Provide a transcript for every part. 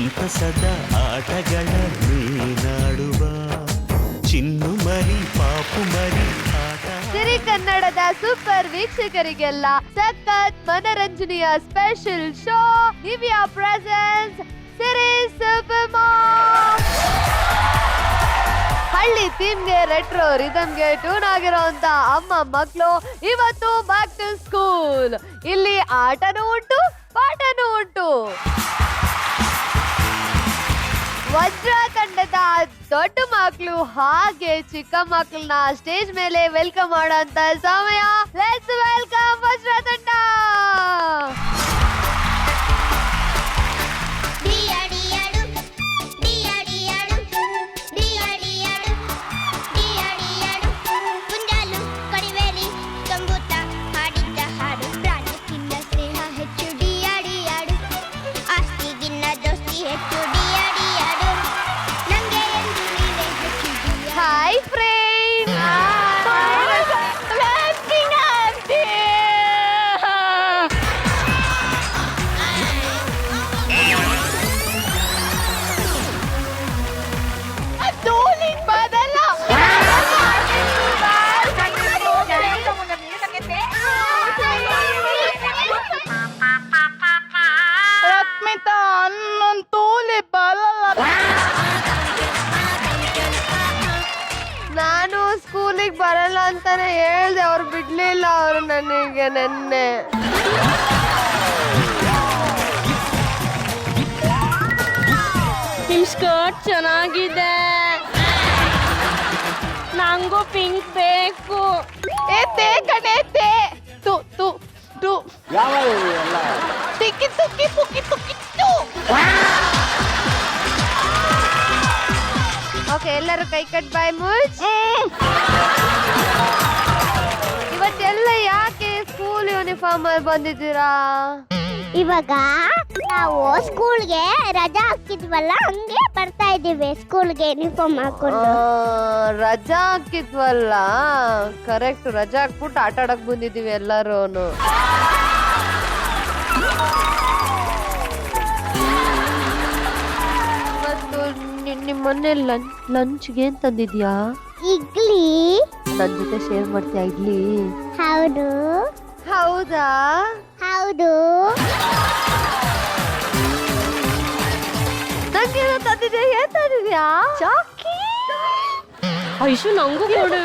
ಸಂತಸದ ಆಟಗಳ ನೀನಾಡುವ ಚಿನ್ನು ಮರಿ ಪಾಪು ಮರಿ ಆಟ. ಸಿರಿ ಕನ್ನಡದ ಸೂಪರ್ ವೀಕ್ಷಕರಿಗೆಲ್ಲ ಸಖತ್ ಮನರಂಜನೆಯ ಸ್ಪೆಷಲ್ ಶೋ ದಿವ್ಯಾ ಪ್ರೆಸೆನ್ಸ್ ಸಿರಿ ಸೂಪರ್ ಮಾಮ್. ಹಳ್ಳಿ ಥೀಮ್ಗೆ ರೆಟ್ರೋ ರಿದಮ್ಗೆ ಟ್ಯೂನ್ ಆಗಿರೋಂತ ಅಮ್ಮ ಮಕ್ಕಳು ಇವತ್ತು ಬ್ಯಾಕ್ ಟು ಸ್ಕೂಲ್. ಇಲ್ಲಿ ಆಟನೂ ಉಂಟು ಪಾಠನೂ ಉಂಟು. ವಜ್ರ ತಂಡದ ದೊಡ್ಡ ಮಕ್ಕಳು ಹಾಗೆ ಚಿಕ್ಕ ಮಕ್ಕಳನ್ನ ಸ್ಟೇಜ್ ಮೇಲೆ ವೆಲ್ಕಮ್ ಮಾಡೋಂತ ಸಮಯ. ಲೆಟ್ಸ್ ವೆಲ್ಕಮ್ ವಜ್ರ ತಂಡ. Hi friend. ರತ್ಮಿತಾ ಅನ್ನೊಂದು ತೋಲೆ ಬರಲ್ಲ. ನಾನು ಸ್ಕೂಲಿಗೆ ಬರಲ್ಲ ಅಂತಾನೆ ಹೇಳ್ದೆ, ಅವ್ರು ಬಿಡ್ಲಿಲ್ಲ. ಅವರು ನನಗೆ ನೆನ್ನೆ ನಿಮ್ ಸ್ಕರ್ಟ್ ಚೆನ್ನಾಗಿದೆ, ನಂಗೂ ಪಿಂಕ್ ಬೇಕು. ತೇ ಕಣೆ ತೇ ತು ತು ತು ತಿಕ್ಕಿ ತುಕ್ಕಿ ಪುಕ್ಕಿ ತುಕ್ಕಿ ತು. ಓಕೆ, ಎಲ್ಲರೂ ಕೈ ಕಟ್ ಬಾಯ್ ಮುಚ್. ಇವತ್ತೆಲ್ಲ ಯಾಕೆ ಸ್ಕೂಲ್ ಯೂನಿಫಾರ್ಮ್ ಅಲ್ಲಿ ಬಂದಿದ್ದೀರಾ? ಇವಾಗ ನಾವು ಸ್ಕೂಲ್ಗೆ ರಜಾ ಹಾಕಿದ್ವಲ್ಲ, ಹಂಗೆ ಬರ್ತಾ ಇದೀವಿ ಸ್ಕೂಲ್ಗೆ ಯೂನಿಫಾರ್ಮ್ ಹಾಕೊಂಡು. ರಜಾ ಹಾಕಿದ್ವಲ್ಲ, ಕರೆಕ್ಟ್. ರಜಾ ಹಾಕ್ಬಿಟ್ಟು ಆಟ ಆಡಕ್ ಬಂದಿದೀವಿ ಎಲ್ಲರೂ. ಇವತ್ತು ನಿಮ್ಮ ಮನೇಲಿ ಲಂಚ್ಗೆ ಏನ್ ತಂದಿದ್ಯಾ? ಇಡ್ಲಿ. ನನ್ ಜೊತೆ ಶೇರ್ ಮಾಡ್ತೀಯಾ ಇಡ್ಲಿ? ಹೌದು. ಹೌದಾ? ಹೌದು. ನಂಗೇನೋ ತಂದಿದ್ಯಾ? ಏನ್ ತಂದಿದ್ಯಾ? ಚಾಕಿ. ಐಶು ನಂಗೂ ಕೊಡು.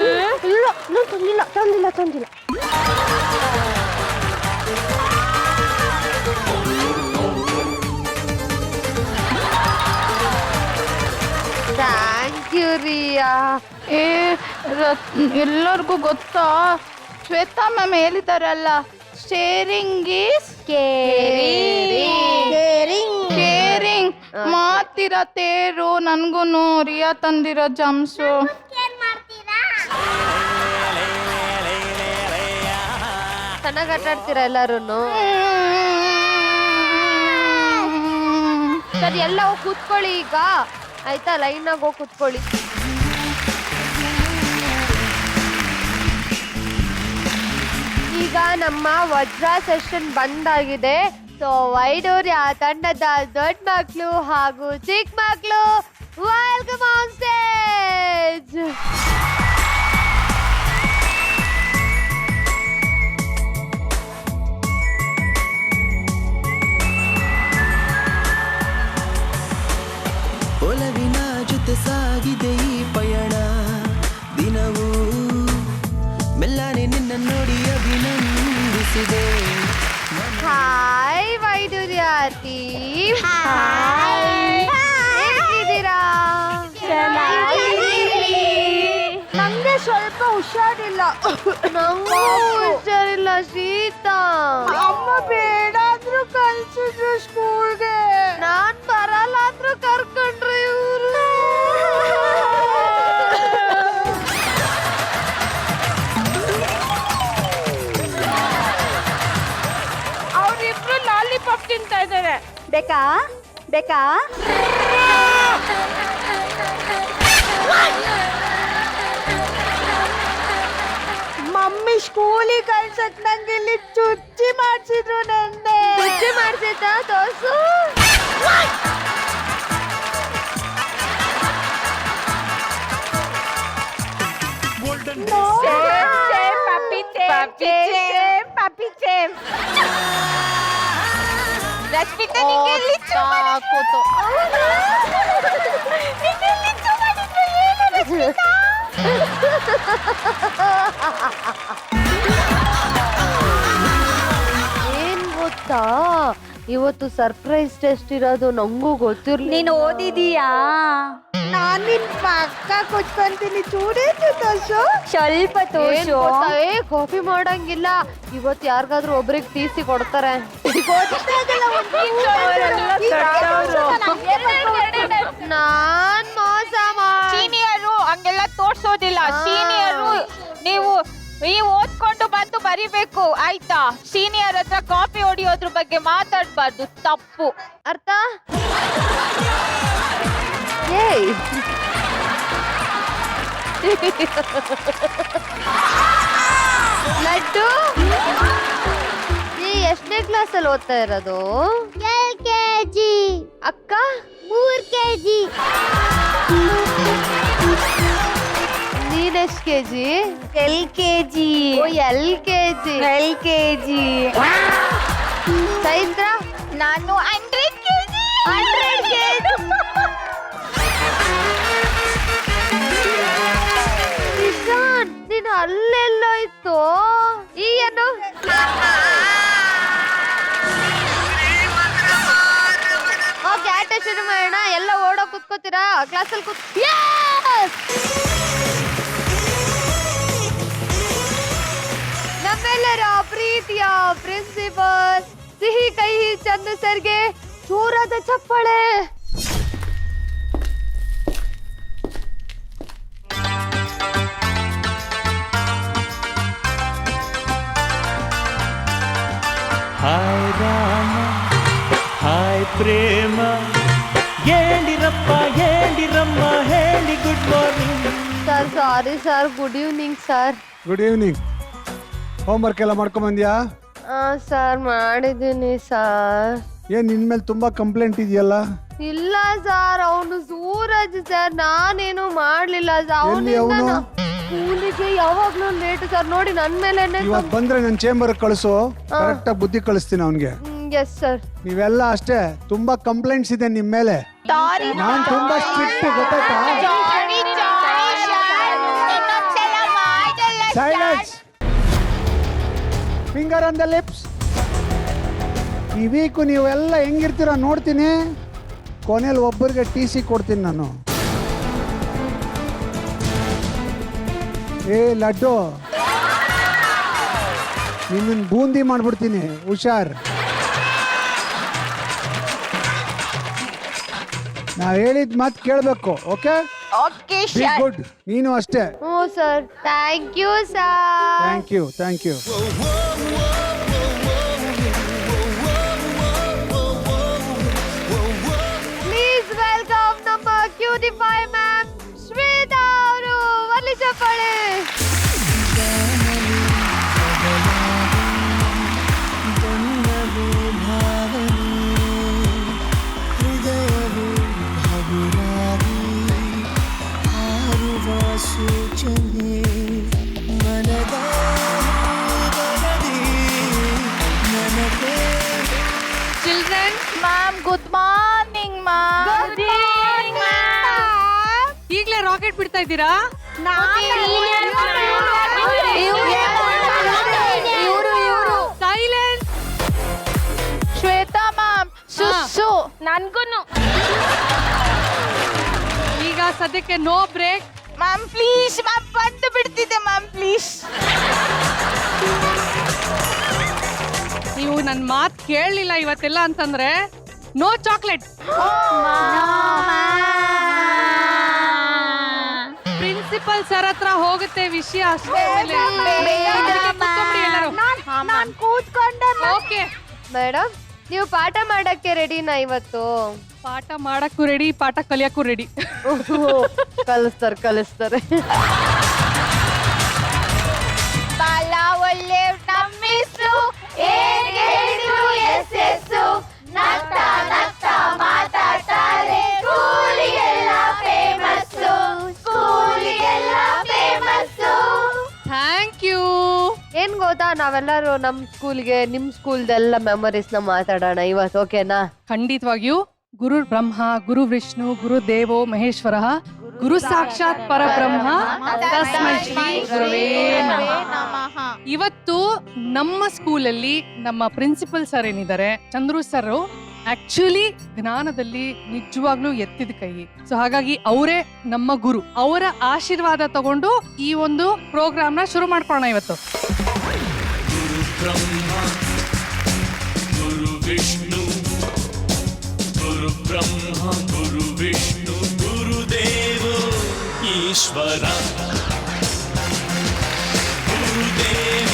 ಇಲ್ಲ, ನಾನು ತಂದಿಲ್ಲ. Thank you Riya. ಎಲ್ಲರಿಗೂ ಗೊತ್ತಾ, ಶ್ವೇತಾ ಮ್ಯಾಮ್ ಹೇಳಿದಾರಲ್ಲ, ಶೇರಿಂಗ್ ಈಸ್ ಕೇರಿಂಗ್. ಮಾತಿರ ತೇರು. ನನ್ಗೂನು ರಿಯಾ ತಂದಿರೋ ಜಮ್ಸು. ಚೆನ್ನಾಗಿ ಆಟ ಆಡ್ತೀರಾ ಎಲ್ಲಾರು. ಸರಿ, ಎಲ್ಲ ಹೋಗಿ ಕೂತ್ಕೊಳ್ಳಿ ಈಗ, ಆಯ್ತಾ? ಲೈನ್ ಆಗಿ ಹೋಗಿ ಕೂತ್ಕೊಳ್ಳಿ. ಈಗ ನಮ್ಮ ವಜ್ರ ಸೆಷನ್ ಬಂದಾಗಿದೆ. ಸೊ ವೈಡೂರ್ಯ ತಂಡದ ದೊಡ್ಡ ಮಕ್ಕಳು ಹಾಗೂ ಚಿಕ್ಕ ಮಕ್ಕಳು ವೆಲ್ಕಮ್ ಆನ್ ಸ್ಟೇಜ್. ಒಲವಿನ ಜೊತೆ ಸಾಗಿದೆ ಈ ಪಯಣ, ದಿನವೂ ಮೆಲ್ಲನೆ ನಿನ್ನ ನೋಡಿ ಅಭಿನಂದಿಸಿದೆ. Hi ವೈಡೂರ್ಯ team. ಹೇಗಿದ್ದೀರಾ? ನಂಗೆ ಸ್ವಲ್ಪ ಹುಷಾರಿಲ್ಲ. ನಂಗೂ ಹುಷಾರಿಲ್ಲ, ಶೀತ. ಅಮ್ಮ ಬೇಡ ಅಂದ್ರು ಕಳ್ಸಿದ್ರು ಸ್ಕೂಲ್ಗೆ. ನಾನ್ ಬರಲ್ಲ ಅಂದ್ರು ಕರ್ಕೊಂಡ್ರು ಇವ್ರು. ಅವ್ರಿಬ್ರು ಲಾಲಿಪಾಪ್ ತಿಂತಾ ಇದ್ದಾರೆ. ಬೇಕಾ? ಮಮ್ಮಿ ಸ್ಕೂಲಿಗೆ ಕಳ್ಸಕ್ ನಂಗೆ ಇಲ್ಲಿ ಚುಚ್ಚಿ ಮಾಡ್ಸಿದ್ರು. ನೆನ್ನೆ ಚುಚ್ಚಿ ಮಾಡ್ಸಿದ್ದ ತೋರ್ಸು. ಏನ್ ಗೊತ್ತಾ, ಇವತ್ತು ಸರ್ಪ್ರೈಸ್ ಟೆಸ್ಟ್ ಇರೋದು ನಂಗೂ ಗೊತ್ತಿರ್ಲಿ. ನೀನು ಓದಿದೀಯಾ? ನಾನು ನಿನ್ ಪಕ್ಕ ಕುತ್ಕೊಂತೀನಿ ಚೂಡೇನು ತೋರ್ಸು. ಸ್ವಲ್ಪ ತೋರ್ಸು. ಕಾಫಿ ಮಾಡಂಗಿಲ್ಲ, ಇವತ್ತು ಯಾರಿಗಾದ್ರೂ ಒಬ್ರಿಗೆ ಟಿ ಸಿ ಕೊಡ್ತಾರೆ. ನಾನ್ ಮೋಸ ಸೀನಿಯರು ಹಂಗೆಲ್ಲ ತೋರ್ಸೋದಿಲ್ಲ. ಸೀನಿಯರು ನೀವು ಓದ್ಕೊಂಡು ಬಂದು ಬರಿಬೇಕು ಆಯ್ತಾ? ಸೀನಿಯರ್ ಹತ್ರ ಕಾಫಿ ಹೊಡಿಯೋದ್ರ ಬಗ್ಗೆ ಮಾತಾಡ್ಬಾರ್ದು, ತಪ್ಪು. ಅರ್ಥ? ಏಯ್ ಲಡ್ಡು, ನೀ ಎಷ್ಟನೇ ಕ್ಲಾಸಲ್ಲಿ ಓದ್ತಾ ಇರೋದು? LKG. ಅಕ್ಕ 3 kg. ನೀನೆಷ್ಟು ಕೆಜಿ? LKG. ಓ LKG. LKG. ಚೈತ್ರ? ನಾನು 100 kg. 100 kg. ನಿಶಾನ್, ನೀನು ಅಲ್ಲೆಲ್ಲೋ ಇತ್ತು. ಈ ಏನು? ಓಕೆ, ಆಟ ಶುರು ಮಾಡೋಣ. ಎಲ್ಲ ಓಡೋ ಕುತ್ಕೋತೀರಾ ಕ್ಲಾಸಲ್ಲಿ ಕೂತ್? ನಮ್ಮೆಲ್ಲರ ಪ್ರೀತಿಯ ಪ್ರಿನ್ಸಿಪಲ್ ಸಿಹಿ ಕಹಿ ಚಂದ ಸರ್ಗೆ ಜೋರಾದ ಚಪ್ಪಾಳೆ. ಹಾಯ್ ರಾಮ ಹಾಯ್ ಪ್ರೇಮ, ಹೇಳಿರಪ್ಪ ಹೇಳಿರಮ್ಮ ಹೇಳಿ good morning. Sir sorry sir, good evening sir. Good evening. Homework ಎಲ್ಲ ಮಾಡ್ಕೊಂಬಂದ್ಯಾ? ಸರ್ ಮಾಡಿದ್ದೀನಿ ಸರ್. ಏನ್ ನಿನ್ ಮೇಲೆ ತುಂಬಾ ಕಂಪ್ಲೇಂಟ್ ಇದೆಯಲ್ಲ? ಇಲ್ಲ ಸರ್, ಅವನು ಸೂರಜ್ ಸರ್, ನಾನೇನು ಮಾಡ್ಲಿಲ್ಲ ಸರ್. ಎಲ್ಲಿ ಅವನು? ಸ್ಕೂಲಿಗೆ ಯಾವಾಗ್ಲೂ ಲೇಟ್ ಸರ್. ನೋಡಿ ನನ್ ಮೇಲೆ ಇವತ್ ಬಂದ್ರೆ ನನ್ ಚೇಂಬರ್ ಕಳಿಸು, ಕರೆಕ್ಟ್ ಆಗಿ ಬುದ್ಧಿ ಕಳಿಸ್ತೀನಿ ಅವನ್ಗೆ. Yes sir. ನೀವೆಲ್ಲ ಅಷ್ಟೇ, ತುಂಬಾ ಕಂಪ್ಲೇಂಟ್ಸ್ ಇದೆ ನಿಮ್ ಮೇಲೆ. ನಾನ್ ತುಂಬಾ ಸ್ಟ್ರಿಕ್ಟ್, ಗೊತ್ತಾಯ್ತಾ? Silence. Finger on the lips. ಈ ವೀಕು ನೀವೆಲ್ಲ ಹೆಂಗಿರ್ತೀರ ನೋಡ್ತೀನಿ. ಕೊನೆಯಲ್ಲಿ ಒಬ್ಬರಿಗೆ TC ಕೊಡ್ತೀನಿ ನಾನು. ಏ ಲಡ್ಡು, ನಿನ್ನ ಬೂಂದಿ ಮಾಡ್ಬಿಡ್ತೀನಿ, ಹುಷಾರ್. ನಾವ್ ಹೇಳಿದ ಮಾತು ಕೇಳಬೇಕು. Okay okay be good. ನೀನು ಅಷ್ಟೇ. ಹ್ಞೂ sir. Thank you sir. Thank you thank you. Please welcome ನಮ್ಮ ಕ್ಯೂಟಿಫೈ ಮ್ಯಾಮ್ ಶ್ವೇತಾ ಅವರು. ಒಲ್ಲಿ ಚಪ್ಪಾಳೆ. Children, ma'am good morning ma'am. ಈಗಲೇ ರಾಕೆಟ್ ಬಿಡ್ತಾ ಇದ್ದೀರಾ? ಸೈಲೆನ್ಸ್. ಶ್ವೇತಾ ಮ್ಯಾಮ್, ಸುಸ್ಸು. ನನ್ಗೂನು ಈಗ ಸದ್ಯಕ್ಕೆ no break. Ma'am please ma'am, ಬಂದು ಬಿಡ್ತಿದ್ದೆ ಮ್ಯಾಮ್ ಪ್ಲೀಸ್. ನೀವು ನನ್ನ ಮಾತು ಕೇಳಲಿಲ್ಲ ಇವತ್ತೆಲ್ಲ ಅಂತಂದ್ರೆ ನೋ ಚಾಕ್ಲೇಟ್. ಪ್ರಿನ್ಸಿಪಲ್ ಸರ್ ಹತ್ರ ಹೋಗುತ್ತೆ ವಿಷಯ ಅಷ್ಟೇ. ಓಕೆ ಮೇಡಮ್, ನೀವು ಪಾಠ ಮಾಡಕ್ಕೆ ರೆಡಿನಾ ಇವತ್ತು? ಪಾಠ ಮಾಡಕ್ಕೂ ರೆಡಿ, ಪಾಠ ಕಲಿಯಕ್ಕೂ ರೆಡಿ. ಕಲಿಸ್ತಾರೆ. ಬಾಲ ಒಳ್ಳೆ ನಮ್ಮಿಸ್ರು, ಏನ್ ಹೇಳಿದ್ರು ಎಸ್ಸು, ನಗ್ತಾ ನಗ್ತಾ ಮಾತಾಡ್ತಾರೆ, ಸ್ಕೂಲಿಗೆಲ್ಲ ಫೇಮಸ್ಸು, ಸ್ಕೂಲಿಗೆಲ್ಲ ಫೇಮಸ್ಸು. Thank you. ಏನ್ ಗೊತ್ತಾ, ನಾವೆಲ್ಲರೂ ನಮ್ ಸ್ಕೂಲ್ಗೆ ನಿಮ್ ಸ್ಕೂಲ್ದೆಲ್ಲ ಮೆಮೊರೀಸ್ ನ ಮಾತಾಡೋಣ ಇವತ್ತು. ಓಕೆನಾ? ಖಂಡಿತವಾಗಿಯೂ. ಗುರು ಬ್ರಹ್ಮ ಗುರು ವಿಷ್ಣು ಗುರು ದೇವೋ ಮಹೇಶ್ವರ ಗುರು ಸಾಕ್ಷಾತ್ ಪರಬ್ರಹ್ಮ ತಸ್ಮೈ ಶ್ರೀ ಗುರವೇ ನಮಃ. ಇವತ್ತು ನಮ್ಮ ಸ್ಕೂಲಲ್ಲಿ ನಮ್ಮ ಪ್ರಿನ್ಸಿಪಲ್ ಸರ್ ಏನಿದ್ದಾರೆ ಚಂದ್ರು ಸರ್ ಆಕ್ಚುಲಿ ಜ್ಞಾನದಲ್ಲಿ ನಿಜವಾಗ್ಲೂ ಎತ್ತಿದ ಕೈ. ಸೊ ಹಾಗಾಗಿ ಅವರೇ ನಮ್ಮ ಗುರು. ಅವರ ಆಶೀರ್ವಾದ ತಗೊಂಡು ಈ ಒಂದು ಪ್ರೋಗ್ರಾಮ್ ನ ಶುರು ಮಾಡ್ಕೊಳ್ಳೋಣ ಇವತ್ತು. ಗುರು ಬ್ರಹ್ಮ ಗುರು ವಿಷ್ಣು ಗುರು ಬ್ರಹ್ಮ ಗುರು ವಿಷ್ಣು ಗುರುದೇವ ಈಶ್ವರ ಗುರುದೇವ.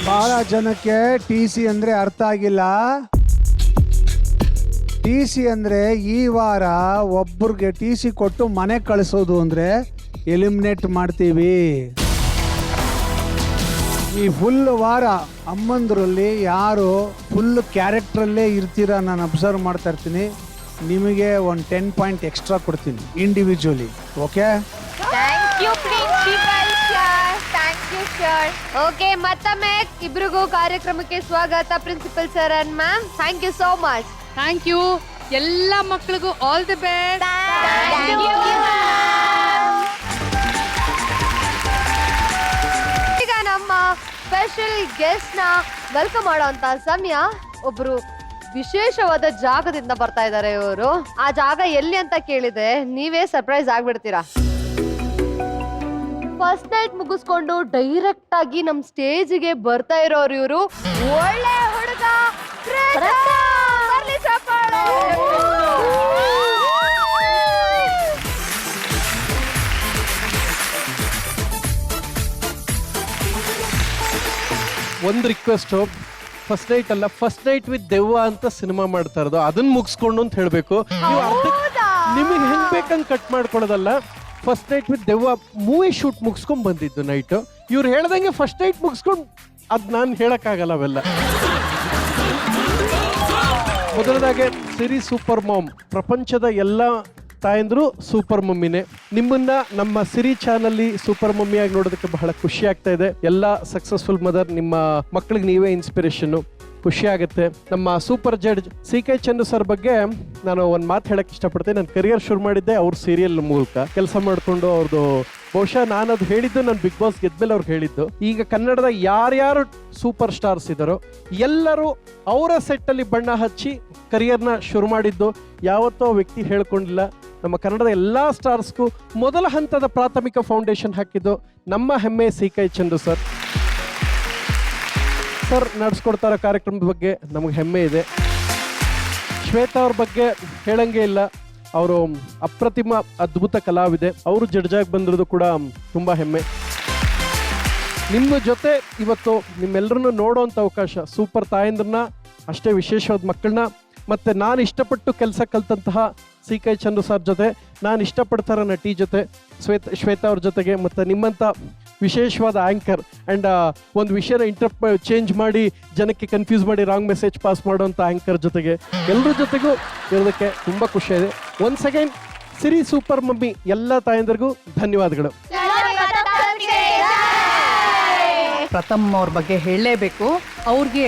ಬಹಳ ಜನಕ್ಕೆ ಟಿ ಸಿ ಅಂದ್ರೆ ಅರ್ಥ ಆಗಿಲ್ಲ. ಟಿ ಸಿ ಅಂದ್ರೆ ಈ ವಾರ ಒಬ್ಬರಿಗೆ ಟಿ ಸಿ ಕೊಟ್ಟು ಮನೆ ಕಳಿಸೋದು ಅಂದ್ರೆ ಎಲಿಮಿನೇಟ್ ಮಾಡ್ತೀವಿ. ಈ ಫುಲ್ ವಾರ ಅಮ್ಮಂದ್ರಲ್ಲಿ ಯಾರು ಫುಲ್ ಕ್ಯಾರೆಕ್ಟ್ರಲ್ಲೇ ಇರ್ತೀರಾ ನಾನು ಅಬ್ಸರ್ವ್ ಮಾಡ್ತಾ ಇರ್ತೀನಿ. ನಿಮಗೆ ಒಂದು 10 ಪಾಯಿಂಟ್ ಎಕ್ಸ್ಟ್ರಾ ಕೊಡ್ತೀನಿ individually. Okay, thank you principal sir, thank you sir. Okay, ಮತ್ತೊಮ್ಮೆ ಇಬ್ರಿಗೂ ಕಾರ್ಯಕ್ರಮಕ್ಕೆ ಸ್ವಾಗತ principal sir and ma'am. Thank you so much. Thank you. ಎಲ್ಲ ಮಕ್ಕಳಿಗೂ ಆಲ್ ದಿ ಬೆಸ್ಟ್. ಈಗ ನಮ್ಮ ಸ್ಪೆಷಲ್ ಗೆಸ್ಟ್ ನ ವೆಲ್ಕಮ್ ಮಾಡುವಂತ ಸಮಯ. ಒಬ್ರು ವಿಶೇಷವಾದ ಜಾಗದಿಂದ ಬರ್ತಾ ಇದ್ದಾರೆ ಇವರು. ಆ ಜಾಗ ಎಲ್ಲಿ ಅಂತ ಕೇಳಿದೆ ನೀವೇ ಸರ್ಪ್ರೈಸ್ ಆಗ್ಬಿಡ್ತೀರಾ. ಫಸ್ಟ್ ನೈಟ್ ಮುಗಿಸ್ಕೊಂಡು ಡೈರೆಕ್ಟ್ ಆಗಿ ನಮ್ ಸ್ಟೇಜ್ಗೆ ಬರ್ತಾ ಇರೋರು ಇವರು. ಒಳ್ಳೆ ಹುಡುಗ ಬರ್ಲಿ ಚಪ್ಪಾಳೆ. ಒಂದು ರಿಕ್ವೆಸ್ಟ್, ಫಸ್ಟ್ ನೈಟ್ ಅಲ್ಲ, ಫಸ್ಟ್ ನೈಟ್ ವಿತ್ ದೆವ್ವ ಅಂತ ಸಿನಿಮಾ ಮಾಡ್ತಾ ಇರೋದು, ಅದನ್ನ ಮುಗಿಸ್ಕೊಂಡು ಅಂತ ಹೇಳ್ಬೇಕು. ನೀವು ನಿಮಗೆ ಹೆಂಗ್ ಬೇಕಂಗ್ ಕಟ್ ಮಾಡ್ಕೊಳ್ಳೋದಲ್ಲ. ಫಸ್ಟ್ ನೈಟ್ ವಿತ್ ದೆವ್ವ ಮೂವಿ ಶೂಟ್ ಮುಗಿಸ್ಕೊಂಡ್ ಬಂದಿದ್ದು ನೈಟ್. ಇವ್ರು ಹೇಳ್ದಂಗೆ ಫಸ್ಟ್ ನೈಟ್ ಮುಗಿಸ್ಕೊಂಡು ಅದ್ ನಾನು ಹೇಳಕ್ಕಾಗಲ್ಲ ಅವೆಲ್ಲ. ಮೊದಲದಾಗೆ ಸಿರಿ ಸೂಪರ್ ಮಾಮ್, ಪ್ರಪಂಚದ ಎಲ್ಲ ತಾಯಂದ್ರು ಸೂಪರ್ ಮಮ್ಮಿನೇ. ನಿಮ್ಮನ್ನ ನಮ್ಮ ಸಿರಿ ಚಾನಲ್ಲಿ ಸೂಪರ್ ಮಮ್ಮಿಯಾಗಿ ನೋಡೋದಕ್ಕೆ ಬಹಳ ಖುಷಿ ಆಗ್ತಾ ಇದೆ. ಎಲ್ಲ ಸಕ್ಸಸ್ಫುಲ್ ಮದರ್, ನಿಮ್ಮ ಮಕ್ಕಳಿಗೆ ನೀವೇ ಇನ್ಸ್ಪಿರೇಷನ್. ಖುಷಿ ಆಗುತ್ತೆ. ನಮ್ಮ super judge CK. Chandru sir ಬಗ್ಗೆ ನಾನು ಒಂದು ಮಾತು ಹೇಳಕ್ ಇಷ್ಟಪಡ್ತೇನೆ. ನಾನು ಕರಿಯರ್ ಶುರು ಮಾಡಿದ್ದೆ ಅವ್ರ ಸೀರಿಯಲ್ ಮೂಲಕ ಕೆಲಸ ಮಾಡಿಕೊಂಡು. ಅವ್ರದ್ದು ಬಹುಶಃ ನಾನು ಅದು ಹೇಳಿದ್ದು ನಾನು ಬಿಗ್ ಬಾಸ್ ಗೆದ್ಮೇಲೆ ಅವ್ರಿಗೆ ಹೇಳಿದ್ದು. ಈಗ ಕನ್ನಡದ ಯಾರ್ಯಾರು ಸೂಪರ್ ಸ್ಟಾರ್ಸ್ ಇದ್ದಾರೋ ಎಲ್ಲರೂ ಅವರ ಸೆಟ್ಟಲ್ಲಿ ಬಣ್ಣ ಹಚ್ಚಿ ಕರಿಯರ್ನ ಶುರು ಮಾಡಿದ್ದು. ಯಾವತ್ತೋ ವ್ಯಕ್ತಿ ಹೇಳ್ಕೊಂಡಿಲ್ಲ. ನಮ್ಮ ಕನ್ನಡದ ಎಲ್ಲ ಸ್ಟಾರ್ಸ್ಗೂ ಮೊದಲ ಹಂತದ ಪ್ರಾಥಮಿಕ ಫೌಂಡೇಶನ್ ಹಾಕಿದ್ದು ನಮ್ಮ ಹೆಮ್ಮೆ ಸಿ.ಕೆ. ಚಂದ್ರು ಸರ್. ಸರ್ ನಡೆಸ್ಕೊಡ್ತಾರ ಕಾರ್ಯಕ್ರಮದ ಬಗ್ಗೆ ನಮಗೆ ಹೆಮ್ಮೆ ಇದೆ. ಶ್ವೇತಾ ಅವ್ರ ಬಗ್ಗೆ ಹೇಳಂಗೆ ಇಲ್ಲ. ಅವರು ಅಪ್ರತಿಮ ಅದ್ಭುತ ಕಲಾವಿದೆ. ಅವರು ಜಡ್ಜಾಗಿ ಬಂದಿರೋದು ಕೂಡ ತುಂಬ ಹೆಮ್ಮೆ. ನಿಮ್ಮ ಜೊತೆ ಇವತ್ತು ನಿಮ್ಮೆಲ್ಲರನ್ನು ನೋಡೋವಂಥ ಅವಕಾಶ, ಸೂಪರ್ ತಾಯಂದ್ರನ್ನ, ಅಷ್ಟೇ ವಿಶೇಷವಾದ ಮಕ್ಕಳನ್ನ, ಮತ್ತು ನಾನು ಇಷ್ಟಪಟ್ಟು ಕೆಲಸ ಕಲ್ತಂತಹ ಸಿ.ಕೆ. ಚಂದ್ರು ಸರ್ ಜೊತೆ, ನಾನು ಇಷ್ಟಪಡ್ತಾರ ನಟಿ ಜೊತೆ ಶ್ವೇತಾ ಅವ್ರ ಜೊತೆಗೆ, ಮತ್ತು ನಿಮ್ಮಂಥ ವಿಶೇಷವಾದ ಆ್ಯಂಕರ್ ಆ್ಯಂಡ್ ಒಂದು ವಿಷಯನ ಚೇಂಜ್ ಮಾಡಿ ಜನಕ್ಕೆ ಕನ್ಫ್ಯೂಸ್ ಮಾಡಿ ರಾಂಗ್ ಮೆಸೇಜ್ ಪಾಸ್ ಮಾಡೋವಂಥ ಆ್ಯಂಕರ್ ಜೊತೆಗೆ ಎಲ್ಲರ ಜೊತೆಗೂ ಇರೋದಕ್ಕೆ ತುಂಬ ಖುಷಿಯಾಗಿದೆ. ಒನ್ಸ್ ಅಗೈನ್ ಸಿರಿ ಸೂಪರ್ ಮಮ್ಮಿ ಎಲ್ಲ ತಾಯಂದರಿಗೂ ಧನ್ಯವಾದಗಳು. ಪ್ರಥಮ್ ಅವ್ರ ಬಗ್ಗೆ ಹೇಳಲೇಬೇಕು. ಅವ್ರಿಗೆ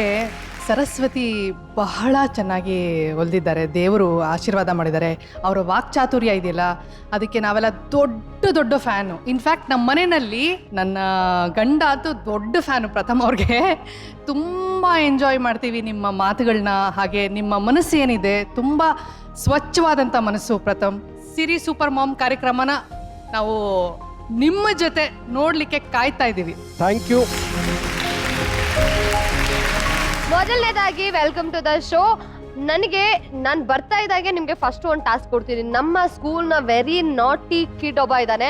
ಸರಸ್ವತಿ ಬಹಳ ಚೆನ್ನಾಗಿ ಹೊಲಿದಿದ್ದಾರೆ. ದೇವರು ಆಶೀರ್ವಾದ ಮಾಡಿದ್ದಾರೆ. ಅವರ ವಾಕ್ಚಾತುರ್ಯ ಇದೆಯಲ್ಲ, ಅದಕ್ಕೆ ನಾವೆಲ್ಲ ದೊಡ್ಡ ದೊಡ್ಡ ಫ್ಯಾನು. ಇನ್ಫ್ಯಾಕ್ಟ್ ನಮ್ಮ ಮನೆಯಲ್ಲಿ ನನ್ನ ಗಂಡ ಅಂತೂ ದೊಡ್ಡ ಫ್ಯಾನು ಪ್ರಥಮ್ ಅವ್ರಿಗೆ. ತುಂಬ ಎಂಜಾಯ್ ಮಾಡ್ತೀವಿ ನಿಮ್ಮ ಮಾತುಗಳನ್ನ. ಹಾಗೆ ನಿಮ್ಮ ಮನಸ್ಸು ಏನಿದೆ ತುಂಬ ಸ್ವಚ್ಛವಾದಂಥ ಮನಸ್ಸು ಪ್ರಥಮ್. ಸಿರಿ ಸೂಪರ್ ಮಾಮ್ ಕಾರ್ಯಕ್ರಮನ ನಾವು ನಿಮ್ಮ ಜೊತೆ ನೋಡಲಿಕ್ಕೆ ಕಾಯ್ತಾ ಇದ್ದೀವಿ. Thank you. ಮೊದಲನೇದಾಗಿ ವೆಲ್ಕಮ್ ಟು ದ ಶೋ. ನಾನು ಬರ್ತಾ ಇದ್ದಾಗೆ ನಿಮ್ಗೆ ಫಸ್ಟ್ ಒಂದು ಟಾಸ್ಕ್ ಕೊಡ್ತೀನಿ. ನಮ್ಮ ಸ್ಕೂಲ್ನ ವೆರಿ ನಾಟಿ ಕಿಡ್ ಒಬ್ಬ ಇದ್ದಾನೆ.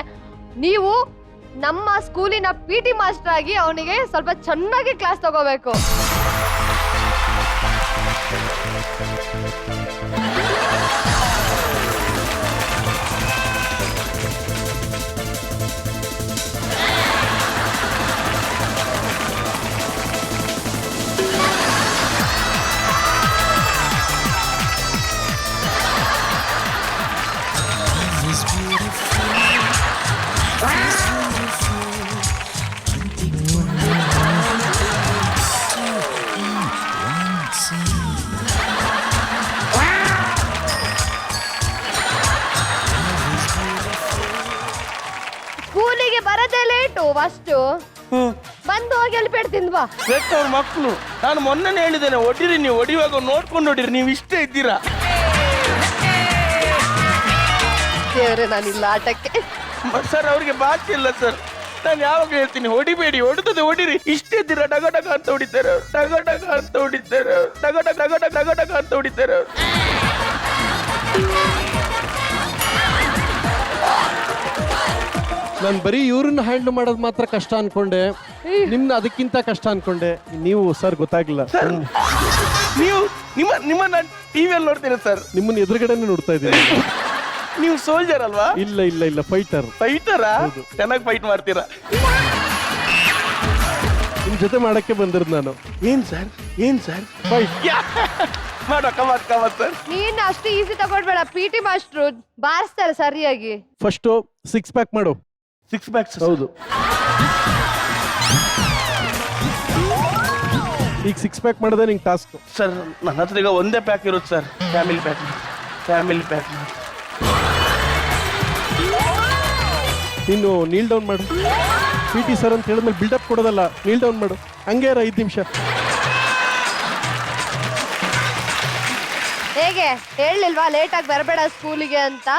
ನೀವು ನಮ್ಮ ಸ್ಕೂಲಿನ PT ಮಾಸ್ಟರ್ ಆಗಿ ಅವನಿಗೆ ಸ್ವಲ್ಪ ಚೆನ್ನಾಗಿ ಕ್ಲಾಸ್ ತಗೋಬೇಕು. ಫಸ್ಟ್ ಬಂದು ಹೋಗಿ ಅಲ್ಲಿ ಪೇಡ್ ತಿಂದ್ ಬಾ. ಅವ್ರ ಮಕ್ಕಳು ನಾನು ಮೊನ್ನೆ ಹೇಳಿದ್ದೇನೆ, ಹೊಡಿರಿ ನೀವು, ಹೊಡಿಯುವಾಗ ನೋಡ್ಕೊಂಡು ಹೊಡಿರಿ, ನೀವು ಇಷ್ಟೇ ಇದ್ದೀರಾ. ದೇವ್ರೆ ನಾನಿಲ್ಲ ಆಟಕ್ಕೆ. ಸರ್ ಅವ್ರಿಗೆ ಭಾಷೆ ಇಲ್ಲ ಸರ್, ನಾನು ಯಾವಾಗ ಹೇಳ್ತೀನಿ ಹೊಡಿಬೇಡಿ, ಹೊಡೆದದೆ ಹೊಡಿರಿ, ಇಷ್ಟೇ ಇದ್ದೀರಾ. ಡಗ ಡಗ ಅಂತ ಹೊಡಿತಾರೆ ಅವ್ರು, ಡಗ ಡಗ ಅಂತ ಹೊಡಿತಾರೆ ಅವ್ರು, ಡಗ ಡಗ ಡಗ ಡಗ ಡಗ ಡಗ ಅಂತ ಹೊಡಿತಾರೆ ಅವ್ರು. ನಾನು ಬರೀ ಇವ್ರನ್ನ ಹ್ಯಾಂಡಲ್ ಮಾಡೋದು ಮಾತ್ರ ಕಷ್ಟ ಅನ್ಕೊಂಡೆ, ನಿಮ್ನ ಅದಕ್ಕಿಂತ ಕಷ್ಟ ಅನ್ಕೊಂಡೆ. ನೀವು ಸರ್ ಗೊತ್ತಾಗ್ಲಿಲ್ಲ, ಸರ್ ನೀವು ನಿಮ್ಮನ್ನ ಟಿವಿಯಲ್ಲಿ ನೋಡ್ತೀರಾ ಸರ್, ನಿಮ್ಮನ್ನ ಎದುರುಗಡೆನೆ ನೋಡ್ತಾ ಇದ್ದೀನಿ. ನೀವು ಸೋಲ್ಜರ್ ಅಲ್ವಾ? ಇಲ್ಲ ಇಲ್ಲ ಇಲ್ಲ, ಫೈಟರ್. ಫೈಟರಾ? ಚೆನ್ನಾಗಿ ಫೈಟ್ ಮಾಡ್ತೀರಾ. ನಿಮ್ ಜೊತೆ ಮಾಡಕ್ಕೆ ಬಂದಿರೋದು ನಾನು. ಏನ್ ಸರ್ ಫೈಟ್ ಮಾಡೋ ಕಮಾತ್ ಸರ್. ನೀನ್ ಅಷ್ಟು ಈಸಿ ತಗೊಳ್ಬೇಡ, PT ಮಾಸ್ಟ್ರು ಬಾರಿಸ್ತಾರೆ ಸರಿಯಾಗಿ. ಫಸ್ಟ್ 6 ಪ್ಯಾಕ್ ಮಾಡು. 6 ಪ್ಯಾಕ್ಸ್? ಹೌದು. ಈಗ 6 ಪ್ಯಾಕ್ ಮಾಡಿದ್ರೆ ನಿಂಗೆ ಟಾಸ್ಕ್. ಸರ್ ನನ್ನ ಹತ್ರ ಈಗ ಒಂದೇ ಪ್ಯಾಕ್ ಇರುತ್ತೆ ಸರ್, ಫ್ಯಾಮಿಲಿ ಪ್ಯಾಕ್. ನೀನು ನೀಲ್ ಡೌನ್ ಮಾಡು. PT ಸರ್ ಅಂತ ಹೇಳಿದ್ಮೇಲೆ ಬಿಲ್ಡಪ್ ಕೊಡೋದಲ್ಲ, ನೀಲ್ ಡೌನ್ ಮಾಡು. ಹಂಗೆ 5 ನಿಮಿಷ. ಹೇಗೆ ಹೇಳಿಲ್ವಾ ಲೇಟಾಗಿ ಬರಬೇಡ ಸ್ಕೂಲಿಗೆ ಅಂತ?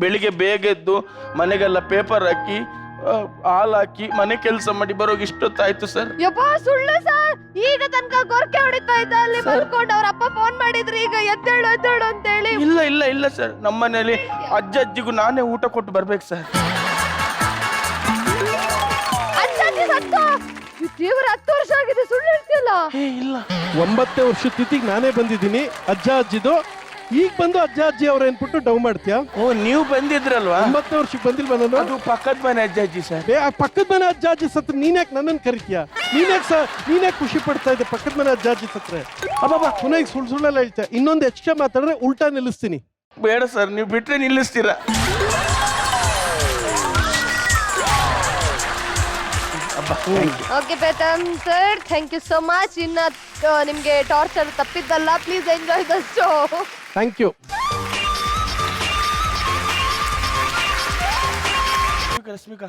ಬೆಳಿಗ್ಗೆ ಬೇಗ ಎದ್ದು ಮನೆಗೆಲ್ಲ ಪೇಪರ್ ಹಾಕಿ ಹಾಲು ಹಾಕಿ ಮನೆ ಕೆಲಸ ಮಾಡಿ ಬರೋಗಿ ಇಷ್ಟೊತ್ತಾಯ್ತು ಸರ್. ಯಪ್ಪ ಸುಳ್ಳು ಸರ್, ಈಗ ತನಕ ಗೊರಕೆ ಹೊಡಿತಾ ಇದ್ದ ಅಲ್ಲಿ ಮಲ್ಕೊಂಡು. ಅವ್ರ ಅಪ್ಪ ಫೋನ್ ಮಾಡಿದ್ರು ಈಗ ಎದ್ದೇಳು ಅಂತ ಹೇಳಿ. ಇಲ್ಲ ಸರ್, ನಮ್ಮ ಮನೇಲಿ ಅಜ್ಜಿಗೂ ನಾನೇ ಊಟ ಕೊಟ್ಟು ಬರ್ಬೇಕು ಸರ್. ದೇವ್ರ 10 ವರ್ಷ ಆಗಿದೆ, ಸುಳ್ಳು ಹೇಳ್ತಿಲ್ಲ. ಇಲ್ಲ 9ನೇ ವರ್ಷದ ತಿಥಿಗೆ ನಾನೇ ಬಂದಿದ್ದೀನಿ ಅಜ್ಜಿದು. ಈಗ ಬಂದು ಅಜ್ಜಿ ಅವ್ರ ಏನ್ಬಿಟ್ಟು ಡೌ ಮಾಡ್ತೀಯಾ? ಓ ನೀವು ಬಂದಿದ್ರಲ್ವಾ? 9ನೇ ವರ್ಷಕ್ಕೆ ಬಂದಿಲ್ವಾ ನಾನು? ಅದು ಪಕ್ಕದ ಮನೆ ಅಜ್ಜಿ ಸರ್. ಪಕ್ಕದ ಮನೆ ಅಜ್ಜಿ ಸತ್ರ ನೀನ್ಯಾಕೆ ನನ್ನನ್ನು ಕರಿತೀಯಾ? ನೀನ್ಯಾಕೆ ಖುಷಿ ಪಡ್ತಾ ಇದ್ದೆ ಪಕ್ಕದ ಮನೆ ಅಜ್ಜಿ ಸತ್ರೆ? ಅಬ್ಬಾ ಪುನಃ ಈಗ ಸುಳ್ಳೆಲ್ಲ ಹೇಳ್ತಾ. ಇನ್ನೊಂದು ಎಕ್ಸ್ಟ್ರಾ ಮಾತಾಡಿದ್ರೆ ಉಲ್ಟಾ ನಿಲ್ಲಿಸ್ತೀನಿ. ಬೇಡ ಸರ್, ನೀವು ಬಿಟ್ರೆ ನಿಲ್ಲಿಸ್ತೀರಾ. Okay Preetam sir, thank you so much. ಇನ್ನ ನಿಮ್ಗೆ ಟಾರ್ಚರ್ ತಪ್ಪಿದ್ದಲ್ಲ. Please enjoy the show. Thank you. Rashmika,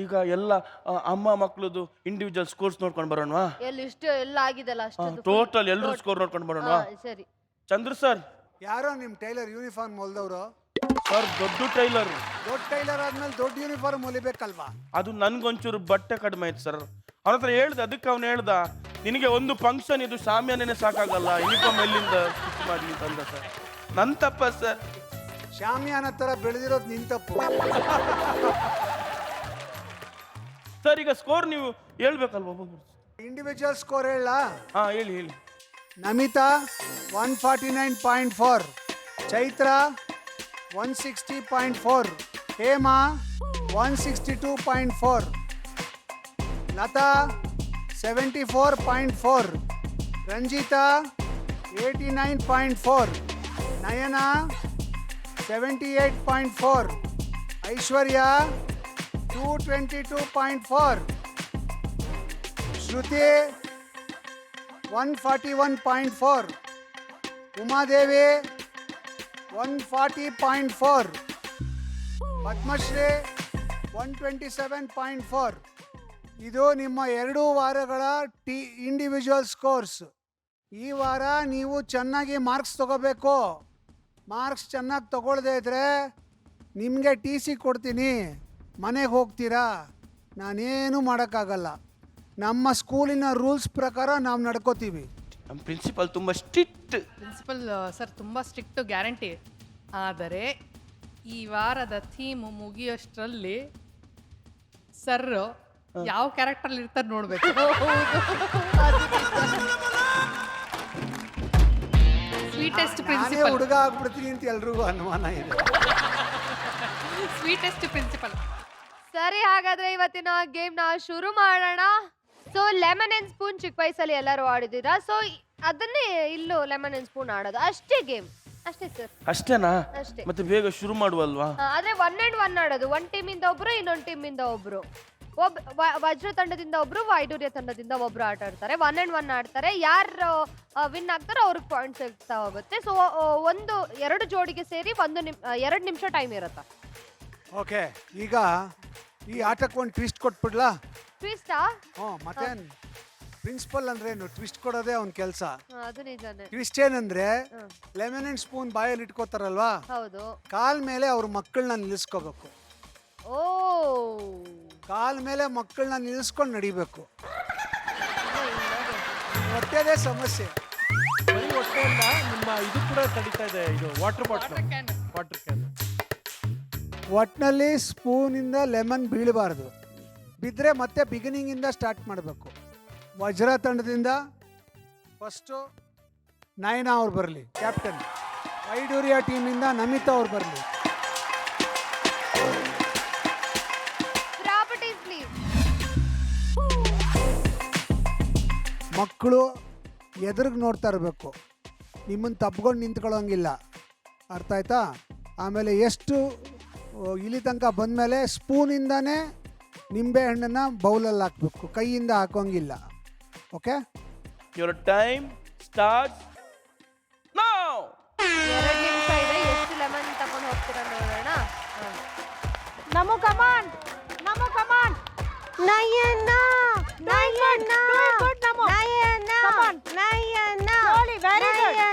ಈಗ ಎಲ್ಲ ಅಮ್ಮ ಮಕ್ಕಳದು ಇಂಡಿವಿಜುವಲ್ ಸ್ಕೋರ್ಸ್ ನೋಡ್ಕೊಂಡು ಬರೋಣವಾ? ಎಲ್ಲ ಆಗಿದೆಲ್ಲ ಅಷ್ಟು ಟೋಟಲ್ ಎಲ್ಲರೂ ಸ್ಕೋರ್ ನೋಡ್ಕೊಂಡು ಬರೋಣವಾ? ಸರಿ. ಚಂದ್ರು ಸರ್, ಯಾರೋ ನಿಮ್ ಟೈಲರ್ ಯೂನಿಫಾರ್ಮ್ ಹೊಲ್ದವ್ರು? ಸರ್ ದೊಡ್ಡ ಟೈಲರ್. ದೊಡ್ಡ ಟೈಲರ್ ಆದ್ಮೇಲೆ ದೊಡ್ಡ ಯೂನಿಫಾರ್ಮ್ ಹೊಲಿಬೇಕಲ್ವಾ? ಅದು ನನ್ಗೊಂಚೂರು ಬಟ್ಟೆ ಕಡಿಮೆ ಆಯ್ತು ಸರ್. ಅವನ ಹತ್ರ ಹೇಳ್ದೆ, ಅದಕ್ಕೆ ಅವನು ಹೇಳ್ದ, ನಿನಗೆ ಒಂದು ಫಂಕ್ಷನ್ ಇದು ಶಾಮಿಯಾನೇ ಸಾಕಾಗಲ್ಲ, ಯೂನಿಫಾರ್ಮ್ ಎಲ್ಲಿಂದ ಸ್ಟಿಚ್ ಮಾಡ್ಲಿ ಅಂದ ಸರ್. ನನ್ ತಪ್ಪ ಸರ್. ಶಾಮಿಯಾನ ತರ ಬೆಳೆದಿರೋದು ನಿನ್ ತಪ್ಪು. ಸರ್ ಈಗ ಸ್ಕೋರ್ ನೀವು ಹೇಳ್ಬೇಕಲ್ವಾ ಒಬ್ಬೊಬ್ರು? ಇಂಡಿವಿಜುವಲ್ ಸ್ಕೋರ್ ಹೇಳ? ಹಾ ಹೇಳಿ. ನಮಿತಾ 149.4, ಚೈತ್ರ 160.4, ಹೇಮಾ 162.4, ಲತಾ 74.4, ರಂಜಿತಾ 89.4, ನಯನಾ 78.4, ಐಶ್ವರ್ಯ 222.4, ಶ್ರುತಿ 141.4, ಉಮಾದೇವಿ 140.4, ಪದ್ಮಶ್ರೀ 127.4. ಇದು ನಿಮ್ಮ 2 ವಾರಗಳ ಇಂಡಿವಿಜುವಲ್ ಸ್ಕೋರ್ಸ್. ಈ ವಾರ ನೀವು ಚೆನ್ನಾಗಿ ಮಾರ್ಕ್ಸ್ ತಗೋಬೇಕು. ಮಾರ್ಕ್ಸ್ ಚೆನ್ನಾಗಿ ತಗೊಳ್ಳದೇ ಇದ್ದರೆ ನಿಮಗೆ TC ಕೊಡ್ತೀನಿ, ಮನೆಗೆ ಹೋಗ್ತೀರಾ. ನಾನೇನು ಮಾಡೋಕ್ಕಾಗಲ್ಲ. ನಮ್ಮ ಸ್ಕೂಲಿನ ರೂಲ್ಸ್ ಪ್ರಕಾರ ನಾವು ನಡ್ಕೋತೀವಿ. ನಮ್ಮ ಪ್ರಿನ್ಸಿಪಲ್ ತುಂಬ ಸ್ಟ್ರಿಕ್ಟ್. ಪ್ರಿನ್ಸಿಪಲ್ ಸರ್ ತುಂಬ ಸ್ಟ್ರಿಕ್ಟು, ಗ್ಯಾರಂಟಿ. ಆದರೆ ಈ ವಾರದ ಥೀಮು ಮುಗಿಯೋಷ್ಟರಲ್ಲಿ ಸರ್ ಯಾವ ಕ್ಯಾರೆಕ್ಟರ್ಲಿ ಇರ್ತಾರೆ ನೋಡ್ಬೇಕು. Sweetest principal. ಹುಡುಗ ಆಗ್ಬಿಡ್ತೀನಿ ಅಂತ ಎಲ್ರಿಗೂ ಅನುಮಾನ ಇದೆ. Sweetest principal. ಸರಿ, ಹಾಗಾದ್ರೆ ಇವತ್ತಿನ ಗೇಮ್ನ ಶುರು ಮಾಡೋಣ. ಸೊ ಲೆಮನ್ ಅಂಡ್ ಸ್ಪೂನ್ ಚಿಕ್ಕ ವಯಸ್ಸಲ್ಲಿ ಎಲ್ಲರೂ ಆಡಿದ್ದೀರಾ. ಸೊ ಅದನ್ನೇ ಇಲ್ಲೂ ಲೆಮನ್ ಅಂಡ್ ಸ್ಪೂನ್ ಆಡೋದು ಅಷ್ಟೇ. ಗೇಮ್ ಅಷ್ಟೇ ಸರ್. ಅಷ್ಟೇನಾ? ಅಷ್ಟೇ. ಮತ್ತೆ ಬೇಗ ಶುರು ಮಾಡುವಲ್ವಾ? ಆದ್ರೆ 1 and 1 ಆಡೋದು. ಒಂದು ಟೀಮಿಂದ ಒಬ್ರು, ಇನ್ನೊಂದು ಟೀಮಿಂದ ಒಬ್ರು. ವಜ್ರ ತಂಡದಿಂದ ಒಬ್ರು, ವೈಡೂರ್ಯ ತಂಡದಿಂದ ಒಬ್ರು ಆಟ ಆಡ್ತಾರೆ. 1 and 1 ಆಡ್ತಾರೆ. ಯಾರು ವಿನ್ ಆಗ್ತಾರೋ ಅವ್ರಿಗೆ ಪಾಯಿಂಟ್ಸ್ ಸಿಗ್ತಾ ಹೋಗುತ್ತೆ. ಸೊ 2 ಜೋಡಿಗೆ ಸೇರಿ 2 ನಿಮಿಷ ಟೈಮ್ ಇರುತ್ತೆ. ಓಕೆ, ಈಗ ಈ ಆಟಕ್ಕೆ ಒಂದು ಟ್ವಿಸ್ಟ್ ಕೊಟ್ಬಿಡ್ಲಾ? ಟ್ವಿಸ್ಟಾ? ಮತ್ತೇನ್ ಪ್ರಿನ್ಸಿಪಲ್ ಅಂದ್ರೆ ಟ್ವಿಸ್ಟ್ ಕೊಡೋದೇ ಅವ್ನ ಕೆಲಸ. ಅದು ನಿಜಾನೇ. ಟ್ವಿಸ್ಟ್ ಏನಂದ್ರೆ ಲೆಮನ್ ಅಂಡ್ ಸ್ಪೂನ್ ಬಾಯಲ್ಲಿ ಇಟ್ಕೋತಾರಲ್ವಾ, ಹೌದು. ಕಾಲ್ ಮೇಲೆ ಅವ್ರ ಮಕ್ಕಳನ್ನ ನಿಲ್ಲಿಸ್ಕೋಬೇಕು. ಓ, ಕಾಲ್ ಮೇಲೆ ಮಕ್ಕಳನ್ನ ನಿಲ್ಲಿಸ್ಕೊಂಡು ನಡಿಬೇಕು. ಹೊಟ್ಟೆದೇ ಸಮಸ್ಯೆ. ಬರೀ ಹೊಟ್ಟೆ ಅಲ್ಲ, ನಿಮ್ಮ ಇದು ಕೂಡ ತಡಿತಾ ಇದೆ. ಇದು ವಾಟರ್ ಕ್ಯಾನ್. ಒಟ್ಟಿನಲ್ಲಿ ಸ್ಪೂನಿಂದ ಲೆಮನ್ ಬೀಳಬಾರ್ದು. ಬಿದ್ದರೆ ಮತ್ತೆ ಬಿಗಿನಿಂಗಿಂದ ಸ್ಟಾರ್ಟ್ ಮಾಡಬೇಕು. ವಜ್ರ ತಂಡದಿಂದ ಫಸ್ಟು ನಯನಾ ಅವ್ರು ಬರಲಿ ಕ್ಯಾಪ್ಟನ್. ವೈಡೂರಿಯಾ ಟೀಮಿಂದ ನಮಿತಾ ಅವ್ರು ಬರಲಿ. ಮಕ್ಕಳು ಎದುರಿಗೆ ನೋಡ್ತಾ ಇರಬೇಕು, ನಿಮ್ಮನ್ನು ತಪ್ಕೊಂಡು ನಿಂತ್ಕೊಳ್ಳೋಂಗಿಲ್ಲ. ಅರ್ಥ ಆಯ್ತಾ? ಆಮೇಲೆ ಎಷ್ಟು ಇಲ್ಲಿ ತನಕ ಬಂದಮೇಲೆ ಸ್ಪೂನಿಂದಾನೇ ನಿಂಬೆ ಹಣ್ಣನ್ನು ಬೌಲಲ್ಲಿ ಹಾಕಬೇಕು, ಕೈಯಿಂದ ಹಾಕೋಂಗಿಲ್ಲ. Okay, your time starts now. 2 ನಿಮಿಷ ಇದೆ. ಎಷ್ಟು ಲೆಮನ್ ತಗೊಂಡು ಹೋಗ್ತೀರಾ ನೋಡೋಣ. ನಮೋ ಕಮಾನ್, ನಮೋ ಕಮಾನ್. ನಯನ ನಯನ ನಯನ ನಯನ ವೆರಿ ಗುಡ್,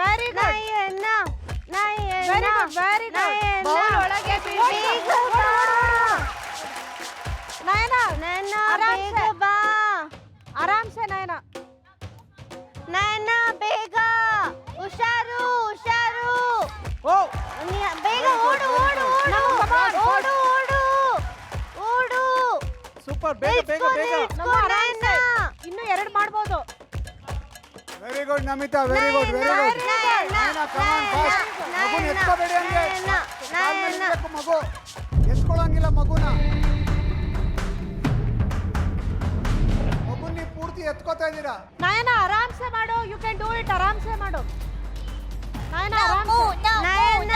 ವೆರಿ ಗುಡ್. ನಯನ ನಯನ ವೆರಿ ಗುಡ್. ಬೌಲ್ ಒಳಗೆ ಬಿಡಿ. ನಯನ ನಯನ ಬೇಗ ಬಾ, ಆರಾಮ್ ಸೆ ನಯನ. ನಯನ ಬೇಗ, ಹುಷಾರು ಹುಷಾರು. ಓ ಬೇಗ ಓಡು ಓಡು ಓಡು ಓಡು ಓಡು ಓಡು. ಸೂಪರ್, ಬೇಗ ಬೇಗ ಬೇಗ. ಇನ್ನು 2 ಮಾಡ್ಬೋದು. Very good Namita, very good, very good. Nayana come on fast. ಮಗುನ ಎತ್ಕೋಬೇಡಿ ಹಂಗೆ. ಕಾಲ್ ಮೇಲೆ ಇಡ್ಬೇಕು ಮಗು, ಎತ್ಕೊಳ್ಳೋಂಗಿಲ್ಲ ಮಗುನ. ಮಗುನ ನೀವು ಪೂರ್ತಿ ಎತ್ಕೋತಾ ಇದ್ದೀರಾ. ನಯನ ಆರಾಮ್ ಸೆ ಮಾಡು, ಯು ಕ್ಯಾನ್ ಡೂ ಇಟ್. ಆರಾಮ್ ಸೆ ಮಾಡು ನಯನ, ಆರಾಮ್ ಸೆ. ನಯನ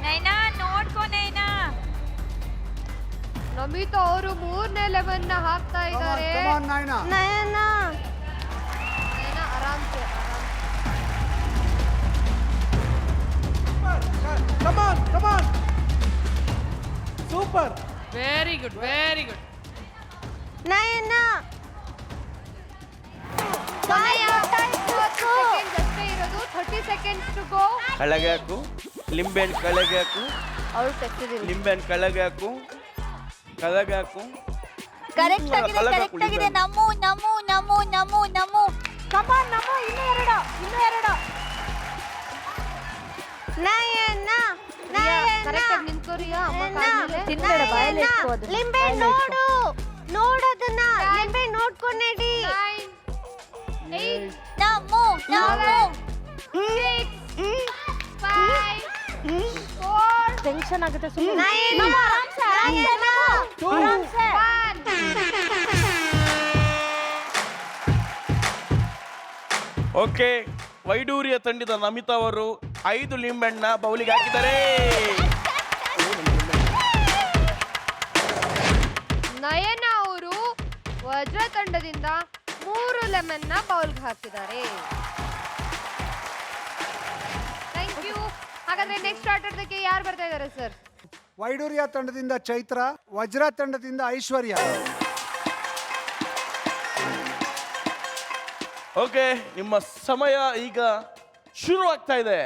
ನೈನಾ ನೋಡ್ಕೊ ನೈನಾ. ನಮಿತಾ ಅವರು 3ನೇ ಲೆಮನ್ ನ ಹಾಕ್ತಾ ಇದ್ದಾರೆ. ಕಮಾನ್ ನಯನಾ. ನಯನ ಆರಾಮ್ಸೆ. Come on come on. Super, very good, very good. Nayana ಸಮಯ 30 ಸೆಕೆಂಡ್ಸ್ ಅಷ್ಟೇ ಇರೋದು. 30 ಸೆಕೆಂಡ್ಸ್ ಟು ಗೋ. ಕೆಳಗೆ ಹಾಕು, ಲಿಂಬೆ ಹಣ್ಣು ಕೆಳಗೆ ಹಾಕು, ಅವ್ರು ತೆಗ್ದಿದ್ದೀವಿ. ಲಿಂಬೆ ಹಣ್ಣು ಕೆಳಗೆ ಹಾಕು, ಕೆಳಗೆ ಹಾಕು. ಕರೆಕ್ಟ್ ಆಗಿದೆ, ಕರೆಕ್ಟ್ ಆಗಿದೆ. ನಮು ನಮು ನಮು ನಮು ನಮು. ಕಮಾನ್ ನಮೋ. ಇನ್ನು 2, ಇನ್ನು 2. ನಯನ ನಯನ ಕರೆಕ್ಟ್ ಆಗಿ ನಿಂತ್ಕೋರಿಯಾ ಅಮ್ಮ ಕಾಲ್ ಮೇಲೆ. ತಿನ್ಬೇಡ, ಬಾಯಲ್ಲಿ ಇಟ್ಕೋ ಅದು. ಲಿಂಬೆ ನೋಡು, ನೋಡೋದನ್ನ ಲಿಂಬೆ ನೋಡ್ಕೊಂಡು ನಡಿ. 9 8 ನಮು ನಮು. 6 5 4 ಟೆನ್ಷನ್ ಆಗುತ್ತೆ ಸುಮ್ಮನೆ. ನಯನ ಆರಾಮ್ ಸೆ, ಆರಾಮ್ ಸೆ. 1. ಓಕೆ, ವೈಡೂರಿಯ ತಂಡದ ನಮಿತಾ ಅವರು 5 ಲಿಂಬೆಹಣ್ಣ ಬೌಲಿಗೆ ಹಾಕಿದ್ದಾರೆ. ನಯನ ಅವರು ವಜ್ರ ತಂಡದಿಂದ 3 ಲೆಮನ್ ನ ಬೌಲ್ಗೆ ಹಾಕಿದ್ದಾರೆ. Thank you. ಹಾಗಾದ್ರೆ ನೆಕ್ಸ್ಟ್ ಆಟಕ್ಕೆ ಯಾರು ಬರ್ತಾ ಇದ್ದಾರೆ ಸರ್? ವೈಡೂರಿಯಾ ತಂಡದಿಂದ ಚೈತ್ರ, ವಜ್ರ ತಂಡದಿಂದ ಐಶ್ವರ್ಯ. ಓಕೆ, ನಿಮ್ಮ ಸಮಯ ಈಗ ಶುರು ಆಗ್ತಾ ಇದೆ.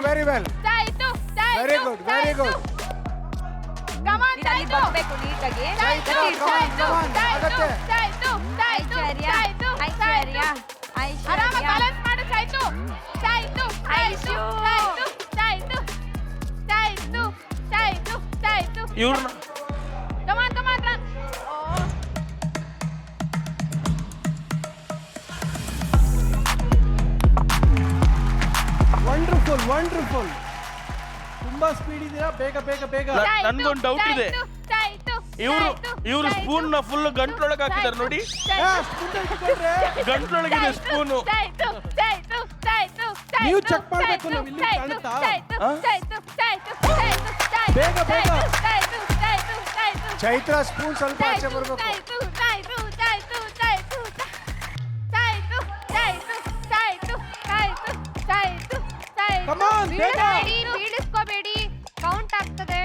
Very well, very good, very good. ಬರ್ಬೇಕು ನೀಟಾಗಿ. ಇವ್ರನ್ನ ವಂಡರ್ಫುಲ್. ತುಂಬಾ ಸ್ಪೀಡ್ ಇದೆಯಾ? ಬೇಗ ಬೇಗ ಬೇಗ. ನನ್ಗೊಂದು ಡೌಟ್ ಇದೆ. ಇವರು ಸ್ಪೂನ್ ನ ಫುಲ್ ಗಂಟ್ಲೊಳಗೆ ಹಾಕಿದ್ದಾರೆ ನೋಡಿ. ಗಂಟ್ಲೊಳಗಿದೆ ಸ್ಪೂನು. ನೀವು ಚೆಕ್ ಮಾಡ್ಬೇಕು, ನಾವು ಇಲ್ಲಿ ಕಾಣುತ್ತಾ? ಬೇಗ ಬೇಗ. ಚೈತ್ರ ಸ್ಪೂನ್ ಸ್ವಲ್ಪ ಆಚೆ ಬರ್ಬೇಕು. ಬೀಳಿಸ್ಕೋಬೇಡಿ, ಕೌಂಟ್ ಆಗ್ತದೆ.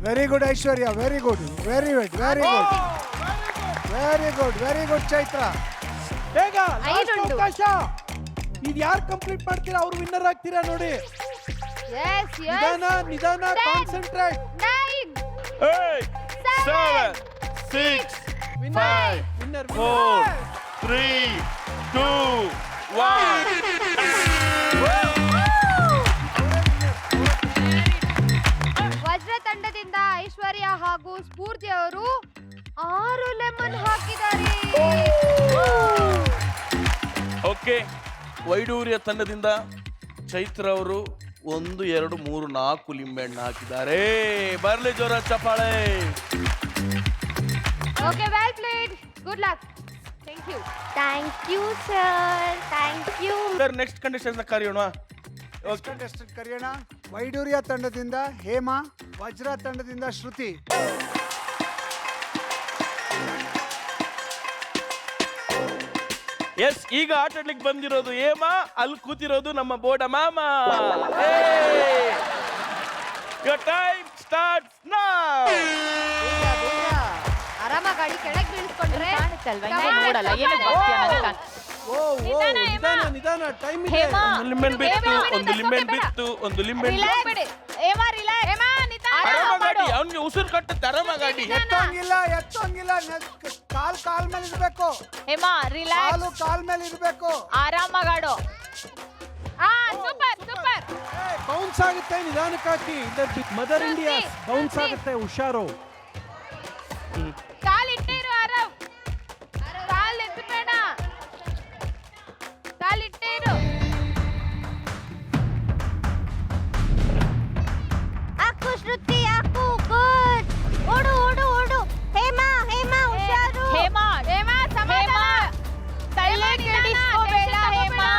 Very good Aishwarya, very good, very good, very good, very good, very good Chaitra. ಬೇಗ ಐದು ಉಂಟು. ಅವಕಾಶ. ಇದು ಯಾರು ಕಂಪ್ಲೀಟ್ ಮಾಡ್ತೀರಾ ಅವ್ರು ವಿನ್ನರ್ ಆಗ್ತೀರಾ ನೋಡಿ. ನಿಧಾನ ನಿಧಾನ, ಕಾನ್ಸಂಟ್ರೇಟ್. 8 7 6 5 ವಿನ್ನರ್ 4 3 2 1. ವಜ್ರ ತಂಡದಿಂದ ಐಶ್ವರ್ಯ ಹಾಗೂ ಸ್ಫೂರ್ತಿ ಅವರು 6 ಲೆಮನ್ ಹಾಕಿದ್ದಾರೆ. ಓಕೆ, ವೈಡೂರ್ಯ ತಂಡದಿಂದ ಚೈತ್ರ ಅವರು 1 2 3 4 ಲಿಂಬೆಹಣ್ಣು ಹಾಕಿದ್ದಾರೆ. ಬರ್ಲಿ ಜೋರ ಚಪ್ಪಾಳೆ. Okay, well played, good luck, thank you. Thank you sir, thank you. Sir next condition ಕರೆಯೋಣ. ಕಂಟೆಸ್ಟೆಂಟ್ ಕರೆಯೋಣ. ವೈಡೂರ್ಯ ತಂಡದಿಂದ ಹೇಮಾ, ವಜ್ರ ತಂಡದಿಂದ ಶ್ರುತಿ. ಎಸ್, ಈಗ ಆಟ ಆಡ್ಲಿಕ್ಕೆ ಬಂದಿರೋದು ಏಮಾ, ಅಲ್ಲಿ ಕೂತಿರೋದು ನಮ್ಮ ಬೋಡ ಮಾಮ. Your time starts now. ಆರಾಮ ಗಾಡಿ ಕೆಳಗೆ ಬೀಳಿಸ್ಕೊಂಡ್ರೆ ನೋಡಲ್ಲ ಏನು ಬರ್ತೀಯ ನನಗೆ. ಓ ಓ, ನಿಧಾನ ನಿಧಾನ, ಟೈಮ್ ಇದೆ. ಒಂದು ಲಿಂಬೆಹಣ್ಣು ಬಿತ್ತು, ಒಂದು ಲಿಂಬೆಹಣ್ಣು ಬಿತ್ತು, ಒಂದು ಲಿಂಬೆಹಣ್ಣು. ಆರಾಮ ಗಾಡಿ, ಅವನಿಗೆ ಉಸಿರು ಕಟ್ಟುತ್ತೆ. ಆರಾಮ ಗಾಡಿ. ಎತ್ತೋಂಗಿಲ್ಲ, ಎತ್ತೋಂಗಿಲ್ಲ, ಕಾಲ್ ಮೇಲೆ ಇರ್ಬೇಕು. ಹೇಮಾ ರಿಲ್ಯಾಕ್ಸ್, ಕಾಲು ಕಾಲ್ ಮೇಲೆ ಇರ್ಬೇಕು. ಆರಾಮಾಗಾಡು. Super super. ಬೌನ್ಸ್ ಆಗುತ್ತೆ, ನಿಧಾನಕ್ಕೆ ಹಾಕಿ. ಮದರ್ ಇಂಡಿಯಾ ಬೌನ್ಸ್ ಆಗುತ್ತೆ, ಹುಷಾರು. ಕಾಲಿಟ್ಟಿರು ಆರಾಮ್, ಕಾಲ್ ಎತ್ತಬೇಡ, ಕಾಲಿಟ್ಟಿರು. ಹಾಕು ಶ್ರುತಿ, ಹಾಕು. ಗುಡ್. ಓಡು ಓಡು ಓಡು. ಹೇಮಾ ಹೇಮಾ ಹುಷಾರು. ಹೇಮಾ ಹೇಮಾ ಸಮಾಧಾನ, ತಲೆ ಕೆಡಿಸ್ಕೋಬೇಡ ಹೇಮಾ,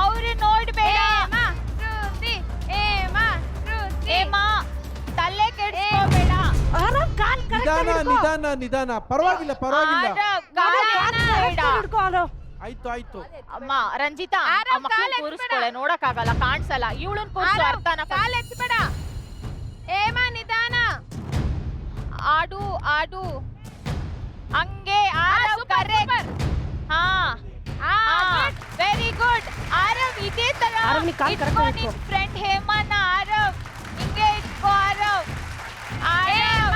ಅವ್ರು ನೋಡ್ಬೇಡ. ಹೇಮಾ ತಲೆ ಕೆಡಿಸ್ಕೋಬೇಡ. ಆರಾಮ್, ಕಾಲ್ ನಿಧಾನ ನಿಧಾನ ನಿಧಾನ, ಪರವಾಗಿಲ್ಲ ಪರವಾಗಿಲ್ಲ. ಹಿಡ್ಕೊ. ಆಯ್ತು ಆಯ್ತು. ಅಮ್ಮ ರಂಜಿತಾ, ಮಕ್ಕಳು ಕೂರಿಸ್ಕೊಳ್ಳೆ, ನೋಡಕ್ಕಾಗಲ್ಲ, ಕಾಣಿಸಲ್ಲ. ಇವಳನ್ ಕೂರಿಸು, ಅರ್ಥನ. ಕಾಲ್ ಎತ್ಬೇಡ ಹೇಮಾ, ನಿಧಾನ. ಆಡು ಆಡು, ಹಂಗೆ ಆರವ್. ಕರೆಕ್ಟ್. ಹಾ ವೆರಿ ಗುಡ್ ಆರವ್. ಇದೇ ತರ ಇಟ್ಕೋ ನಿನ್ ಫ್ರೆಂಡ್ ಹೇಮನ. ಆರವ್ ಹಿಂಗೆ ಇಟ್ಕೋ. ಆರವ್ ಆರವ್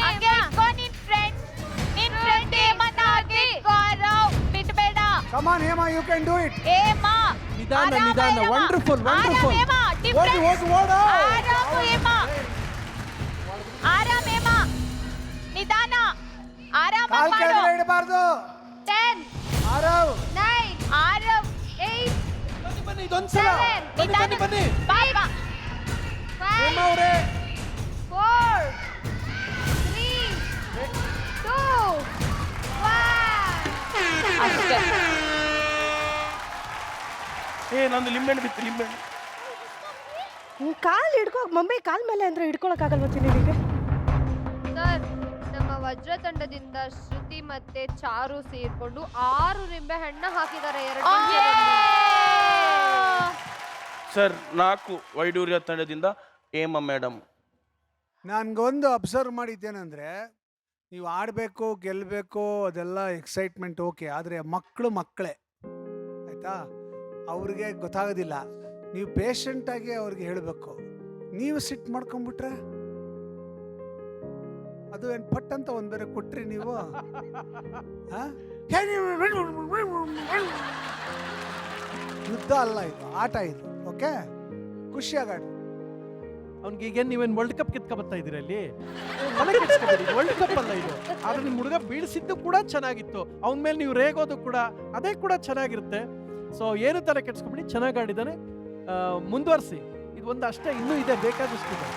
ಹಂಗೆ ಇಟ್ಕೋ ನಿನ್ ಫ್ರೆಂಡ್ ಹೇಮನ. ಹಾಗೆ ಇಟ್ಕೋ Aarav, ಬಿಟ್ಬೇಡ. Come on Hema, you can do it. Hema ನಿಧಾನ ನಿಧಾನ, ವಂಡರ್ಫುಲ್ ವಂಡರ್ಫುಲ್. ಓಡು ಓಡು ಓಡು. ಆರಾಮ್ ಹೇಮಾ, ಆರಾಮ್ ಹೇಮಾ, ನಿಧಾನ. ಆರಾಮ ಕಾಲ್ ಮಾಡು. ಕೆಳಗಡೆ ಇಡಬಾರ್ದು. 10 ಆರವ್ 9 ಆರವ್ 8 ಬನ್ನಿ ಬನ್ನಿ, ಇದೊಂದ್ಸಲ ಬನ್ನಿ ಬನ್ನಿ ಬನ್ನಿ. ಬಾ ಬಾ. ಹೇಮಾ ಅವರೇ, 4 3 2 1. ಅಷ್ಟೇ. ನಂದು ಲಿಂಬೆಹಣ್ಣು ಬಿತ್ತು, ಲಿಂಬೆಹಣ್ಣು. ಕಾಲ್ ಹಿಡ್ಕೋ ಮಮ್ಮಿ, ಕಾಲ್ ಮೇಲೆ ಅಂದ್ರೆ ಹಿಡ್ಕೊಳಕ್ಕಾಗಲ್ವ ನಿನಗೆ? ಸರ್, ನಮ್ಮ ವಜ್ರ ತಂಡದಿಂದ ಶ್ರುತಿ ಮತ್ತೆ ಚಾರು ಸೇರ್ಕೊಂಡು 6 ನಿಂಬೆ ಹಣ್ಣು ಹಾಕಿದ್ದಾರೆ. 2 ಸರ್ 4 ವೈಡೂರ್ಯ ತಂಡದಿಂದ ಹೇಮಾ ಮೇಡಮ್. ನನ್ಗೊಂದು ಅಬ್ಸರ್ವ್ ಮಾಡಿದ್ದೇನೆಂದ್ರೆ, ನೀವು ಆಡಬೇಕು ಗೆಲ್ಲಬೇಕು ಅದೆಲ್ಲ ಎಕ್ಸೈಟ್ಮೆಂಟ್ ಓಕೆ, ಆದರೆ ಮಕ್ಕಳು ಮಕ್ಕಳೇ ಆಯಿತಾ, ಅವ್ರಿಗೆ ಗೊತ್ತಾಗೋದಿಲ್ಲ. ನೀವು ಪೇಷಂಟಾಗಿ ಅವ್ರಿಗೆ ಹೇಳಬೇಕು. ನೀವು ಸಿಟ್ಟು ಮಾಡ್ಕೊಂಡ್ಬಿಟ್ರೆ ಅದು ಏನು ಪಟ್ ಅಂತ ಒಂದು ಬೇರೆ ಕೊಟ್ರಿ ನೀವು. ಯುದ್ಧ ಅಲ್ಲ ಇದು, ಆಟ ಇದು. ಓಕೆ, ಖುಷಿಯಾಗಾಡಿ. ಅವ್ನಿಗೆ ಈಗ ನೀವೇನು ವರ್ಲ್ಡ್ ಕಪ್ ಕಿತ್ಕೊ ಬರ್ತಾ ಇದೀರ ಅಲ್ಲಿ? ವರ್ಲ್ಡ್ ಕಪ್ ಅಲ್ಲ ಇದು. ಆದ್ರೆ ನಿಮ್ ಹುಡುಗ ಬೀಳಿಸಿದ್ದು ಕೂಡ ಚೆನ್ನಾಗಿತ್ತು, ಅವನ ಮೇಲೆ ನೀವು ರೇಗೋದು ಕೂಡ ಅದೇ ಕೂಡ ಚೆನ್ನಾಗಿರುತ್ತೆ. ಸೊ ಏನು ತಲೆ ಕೆಡ್ಸ್ಕೊಂಬಿಡಿ, ಚೆನ್ನಾಗಿ ಆಡಿದಾನೆ, ಮುಂದುವರಿಸಿ. ಇದು ಒಂದು ಅಷ್ಟೇ, ಇನ್ನೂ ಇದೆ, ಬೇಕಾದಷ್ಟಿದೆ.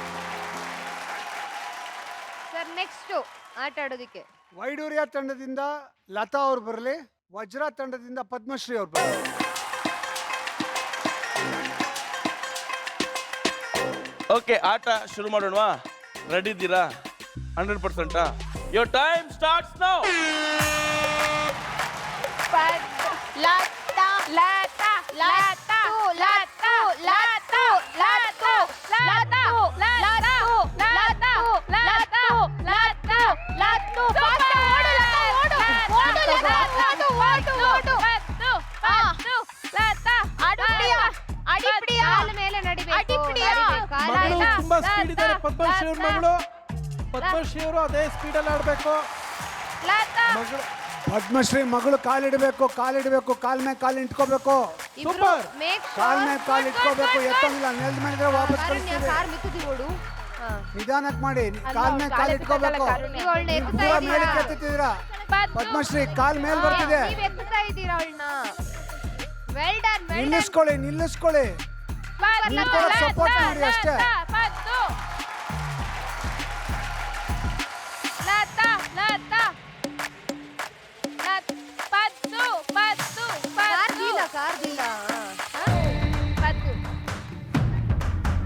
ಸರ್ ನೆಕ್ಸ್ಟ್ ಆಟ ಆಡೋದಿಕ್ಕೆ ವೈಡೂರ್ಯ ತಂಡದಿಂದ ಲತಾ ಅವ್ರು ಬರಲಿ, ವಜ್ರ ತಂಡದಿಂದ ಪದ್ಮಶ್ರೀ ಅವ್ರು ಬರಲಿ. ಓಕೆ, ಆಟ ಶುರು ಮಾಡೋಣವಾ? ರೆಡಿ ಇದ್ದೀರಾ? 100%? Your time starts now. Latha Latha Latha Latha Latha Latha Latha Latha Latha Latha Latha Latha fast ಓಡು ಲತಾ ಓಡು ಲತಾ ಓಡು ಲತಾ ಅಡಿಪ್ರಿಯ ಕಾಲ ಮೇಲೆ ನಡಿಬೇಕು. ಅಡಿಪ್ರಿಯ ಮಗಳು ತುಂಬಾ ಸ್ಪೀಡ್ ಇದ್ದಾರೆ. ಪದ್ಮಶ್ರೀ ಅವ್ರ ಮಗಳು, ಪದ್ಮಶ್ರೀ ಅವರು ಅದೇ ಸ್ಪೀಡಲ್ಲಿ ಆಡಬೇಕು. ಲತಾ ಮಗಳು ಪದ್ಮಶ್ರೀ ಮಗಳು ಕಾಲಿಡಬೇಕು, ಕಾಲಿಡಬೇಕು, ಕಾಲ್ ಮೇಲೆ ಕಾಲು ಇಟ್ಕೋಬೇಕು. ಸೂಪರ್. ಮೇಕ್ ಕಾಲ್ ಮೇಲೆ ಕಾಲು ಇಟ್ಕೋಬೇಕು, ಎತ್ತಂಗಿಲ್ಲ. ನೆಲದ ಮೇಲೆ ವಾಪಸ್ ಕಾರುಣ್ಯ ಕಳಿಸ್ತೀವಿ. ಕಾರ್ ಮಿತ್ತದಿ ಓಡು. ನಿಧಾನಕ್ಕೆ ಮಾಡಿ, ಕಾಲ್ ಮೇಲೆ ಕಾಲು ಇಟ್ಕೋಬೇಕು. ನೀವು ಅವಳನ್ನ ಎತ್ತುತ್ತಾ ಪೂರ ಮೇಲೆ ಇದ್ದೀರಾ. ಎತ್ತುತ್ತಿದ್ದೀರಾ. ಪದ್ಮಶ್ರೀ ಕಾಲ್ ಮೇಲೆ ಬರ್ತಿದೆ. ನೀವ್ ಎತ್ತುತ್ತಾ ಇದ್ದೀರಾ ಅವಳನ್ನ. Well done well done. ನಿಲ್ಲಿಸ್ಕೊಳ್ಳಿ, ನಿಲ್ಲಿಸ್ಕೊಳ್ಳಿ. ನೀವು ಕೂಡ ಸಪೋರ್ಟ್ ಮಾಡಿ ಅಷ್ಟೇ.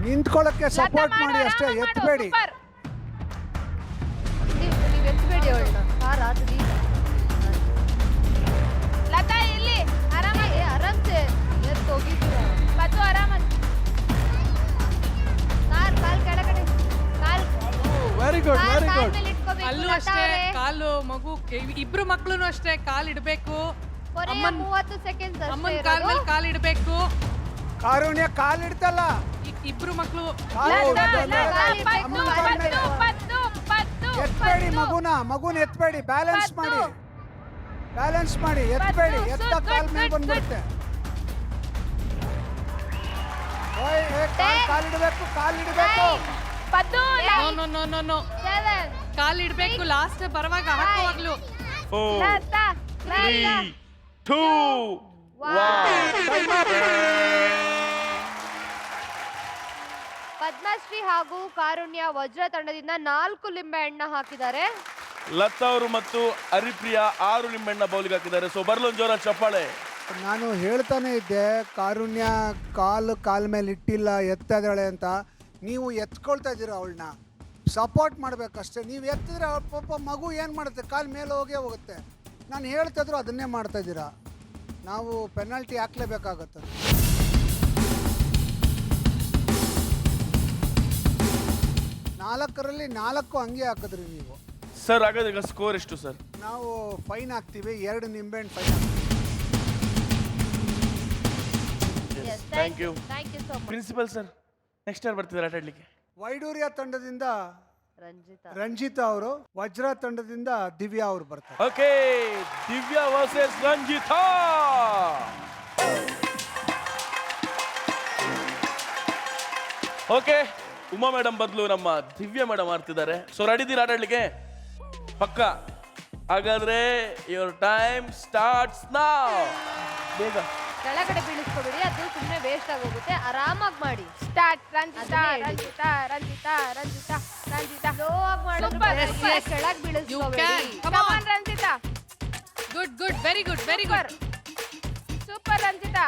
ನಿಂತ್ಕೊಳ್ಳಕ್ಕೆ ಸಪೋರ್ಟ್ ಮಾಡಿ ಅಷ್ಟೇ, ಎತ್ತಬೇಡಿ. ನೀವ್ ಎತ್ತಬೇಡಿ ಅವಳನ್ನ. ಕಾರ್ ಆತದಿ. ಲತಾ ಇಲ್ಲಿ ಆರಾಮಾಗಿ ಆರಾಮ್ಸೆ ಎತ್ತು ಹೋಗಿದ್ದೀರಾ. ಪದ್ದು ಆರಾಮಾಗಿ ಕಾಲ್ ಕೆಳಗಡೆ ಕಾಲ್ ವೆರಿ ಗುಡ್, ವೆರಿ ಕಾಲ್ ಗುಡ್. ಮೇಲೆ ಇಟ್ಕೋಬೇಕು. ಅಲ್ಲೂ ಲತಾ ಅಷ್ಟೇ ಅವ್ರೆ. ಕಾಲು ಮಗು ಇಬ್ರು ಮಕ್ಳು ಅಷ್ಟೇ ಕಾಲ್ ಇಡಬೇಕು. ಕೊನೆಯ 30 ಸೆಕೆಂಡ್ಸ್ ಅಮ್ಮನ ಅಷ್ಟೇ ಕಾಲ್ ಮೇಲೆ ಇರೋದು. ಕಾಲ್ ಇಡಬೇಕು. ಕಾರುಣ್ಯ ಕಾಲಿಡ್ತಲ್ಲ. ಇಬ್ರು ಮಕ್ಳು ಎತ್ಬೇಡಿ ಮಗುನ, ಮಗುನ ಎತ್ಬೇಡಿ. ಬ್ಯಾಲೆನ್ಸ್ ಮಾಡಿ, ಬ್ಯಾಲೆನ್ಸ್ ಮಾಡಿ. ಎತ್ಬೇಡಿ, ಎತ್ತ ಕಾಲ್ ಮೇಲೆ ಬಂದ್ಬಿಡುತ್ತೆ. ಕಾಲಿಡಬೇಕು, ಕಾಲಿಡಬೇಕು. Paddu no no no no ಕಾಲ್ ಇಡಬೇಕು. ಲಾಸ್ಟ್ ಬರುವಾಗ ಹಾಕುವಾಗ್ಲು 4 ಲತಾ 3 2 ಪದ್ಮಶ್ರೀ ಹಾಗೂ ಕಾರುಣ್ಯ ವಜ್ರ ತಂಡದಿಂದ 4 ಲಿಂಬೆ ಹಣ್ಣು ಹಾಕಿದ್ದಾರೆ. ಲತಾ ಅವರು ಮತ್ತು ಹರಿಪ್ರಿಯ 6 ಲಿಂಬೆಣ್ಣ ಬೌಲಿಗೆ ಹಾಕಿದ್ದಾರೆ. ಸೊ ಬರ್ಲೊಂದು ಜೋರ ಚಪ್ಪಾಳೆ. ನಾನು ಹೇಳ್ತಾನೆ ಇದ್ದೆ, ಕಾರುಣ್ಯ ಕಾಲ್ ಮೇಲೆ ಇಟ್ಟಿಲ್ಲ, ಎತ್ತದಾಳೆ ಅಂತ. ನೀವು ಎತ್ಕೊಳ್ತಾ ಇದ್ದೀರಾ ಅವಳನ್ನ. ಸಪೋರ್ಟ್ ಮಾಡಬೇಕಷ್ಟೇ. ನೀವು ಎತ್ತಿದ್ರೆ ಅವ್ರ ಪಾಪ ಮಗು ಏನು ಮಾಡುತ್ತೆ, ಕಾಲ್ ಮೇಲೆ ಹೋಗೇ ಹೋಗುತ್ತೆ. ನಾನು ಹೇಳ್ತಿದ್ರು ಅದನ್ನೇ ಮಾಡ್ತಾ ಇದ್ದೀರಾ. ನಾವು ಪೆನಾಲ್ಟಿ ಹಾಕ್ಲೇಬೇಕಾಗತ್ತೆ. 4ರಲ್ಲಿ 4 ಹಂಗೆ ಹಾಕಿದ್ರಿ ನೀವು. ಸರ್ ಹಾಗಾದ್ರೆ ಈಗ ಸ್ಕೋರ್ ಎಷ್ಟು ಸರ್? ನಾವು ಫೈನ್ ಹಾಕ್ತೀವಿ, 2 ನಿಂಬೆಹಣ್ಣು ಫೈನ್ ಹಾಕ್ತೀವಿ. Yes, thank you thank you so much. Principal sir. Next ಯಾರು ಬರ್ತಿದ್ದಾರೆ ಆಟ ಆಡ್ಲಿಕ್ಕೆ? ವೈಡೂರ್ಯ ತಂಡದಿಂದ ರಂಜಿತಾ ಅವರು, ವಜ್ರ ತಂಡದಿಂದ ದಿವ್ಯಾ ಅವರು ಬರ್ತಾರೆ. Okay, Divya versus Ranjitha. Okay, Uma madam ಬದಲು ನಮ್ಮ ದಿವ್ಯಾ ಮೇಡಮ್ ಆಡ್ತಿದ್ದಾರೆ. ಸೊ ರೆಡಿ ಇದ್ದೀರಾ ಆಟ ಆಡ್ಲಿಕ್ಕೆ? ಪಕ್ಕ. ಹಾಗಾದ್ರೆ ಯುವರ್ ಟೈಮ್ ಸ್ಟಾರ್ಟ್ಸ್ ನೌ. ಬೇಗ ಕೆಳಗಡೆ ಬೀಳಿಸ್ಕೊಬೇಡಿ, ಅದು ಸುಮ್ಮನೆ ವೇಸ್ಟ್ ಆಗೋಗುತ್ತೆ. ಆರಾಮಾಗಿ ಮಾಡಿ. ಸ್ಟಾರ್ಟ್. ರಂಜಿತಾ ರಂಜಿತಾ ರಂಜಿತಾ ರಂಜಿತಾ ರಂಜಿತಾ ಸ್ಲೋ ಆಗಿ ಮಾಡಿದ್ರೆ Super. ಕೆಳಗೆ ಬೀಳಿಸ್ಕೊಬೇಡಿ. Come on Ranjita. Good very good very good. Super Ranjita.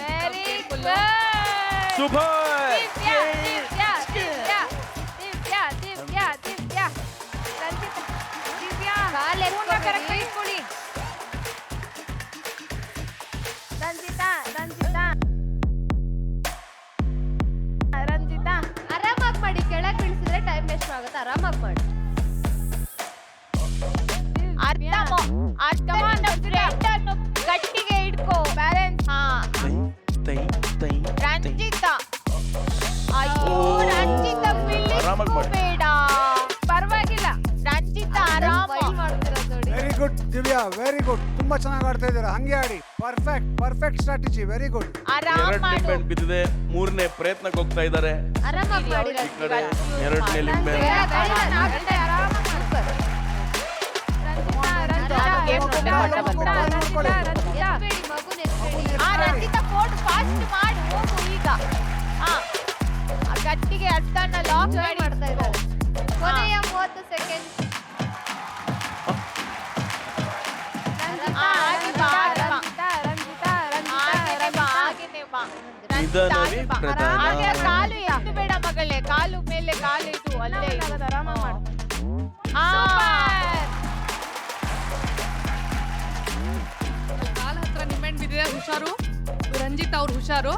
Very good. Super. Divya Divya Divya Divya Divya Divya Ranjita Divya ಕಾಲ್ ಎತ್ಕೊಬೇಡಿ. ಕರೆಕ್ಟ್ ಇಟ್ಕೊಳ್ಳಿ. ರಂಜಿತಾ ರಂಜಿತಾ ರಂಜಿತಾ ಆರಾಮಾಗಿ ಮಾಡಿ. ಕೆಳಗೆ ಬೀಳಿಸಿದ್ರೆ ಟೈಮ್ ವೇಸ್ಟ್ ಆಗುತ್ತೆ. ಆರಾಮಾಗಿ ಮಾಡಿ. ಫ್ರೆಂಡ್ ಅನ್ನು ಗಟ್ಟಿಗೆ ಇಟ್ಕೋ. ಬ್ಯಾಲೆನ್ಸ್. ಹಾ ರಂಜಿತಾ. ಅಯ್ಯೋ ರಂಜಿತಾ ಆರಾಮಾಗಿ ಮಾಡಿ. ಬೇಡ, ಪರವಾಗಿಲ್ಲ ರಂಜಿತಾ ಆರಾಮ. ಫೈಲ್ ಮಾಡ್ತಿರೋದು ನೋಡಿ. Very good Divya, very good. ತುಂಬಾ ಚೆನ್ನಾಗಿ ಆಡ್ತಾ ಇದ್ದೀರಾ. ಹಂಗೆ ಆಡಿ. Perfect strategy. Very good. ಆರಾಮ 2 ಮಾಡು. ಲಿಂಬೆಣ್ಣು ಬಿದ್ದಿದೆ. 3ನೇ ಪ್ರಯತ್ನಕ್ಕೆ ಹೋಗ್ತಾ ಇದ್ದಾರೆ. ಆರಾಮಾಗಿ ಮಾಡಿ. ಈ ಕಡೆ 2ನೇ ಲಿಂಬೆಣ್ಣು. ರಂಜಿತಾ ಫೋರ್ಟ್ ಫಾಸ್ಟ್ ಮಾಡು. ಹೋಗು ಈಗ. ಹಾ ಗಟ್ಟಿಗೆ ಅಡ್ಡನ್ನ ಲಾಕ್ ಮಾಡಿ ಮಾಡ್ತಾ ಇದ್ದಾರೆ. ಕೊನೆಯ 30 ಸೆಕೆಂಡ್. ನಿಧಾನವೇ ಪ್ರಧಾನ. ಹಾಗೆ ಕಾಲು ಎಷ್ಟು ಬೇಡ ಮಗಳೇ, ಕಾಲು ಮೇಲೆ ಕಾಲು ಇಟ್ಟು ಅಲ್ಲೇ ಇಡು. ಕಾಲ ಹತ್ರ ನಿಮ್ಮೆಣ್ಣು ಬಿದ್ದಿದೆ, ಹುಷಾರು. ರಂಜಿತ್ ಅವ್ರು ಹುಷಾರು.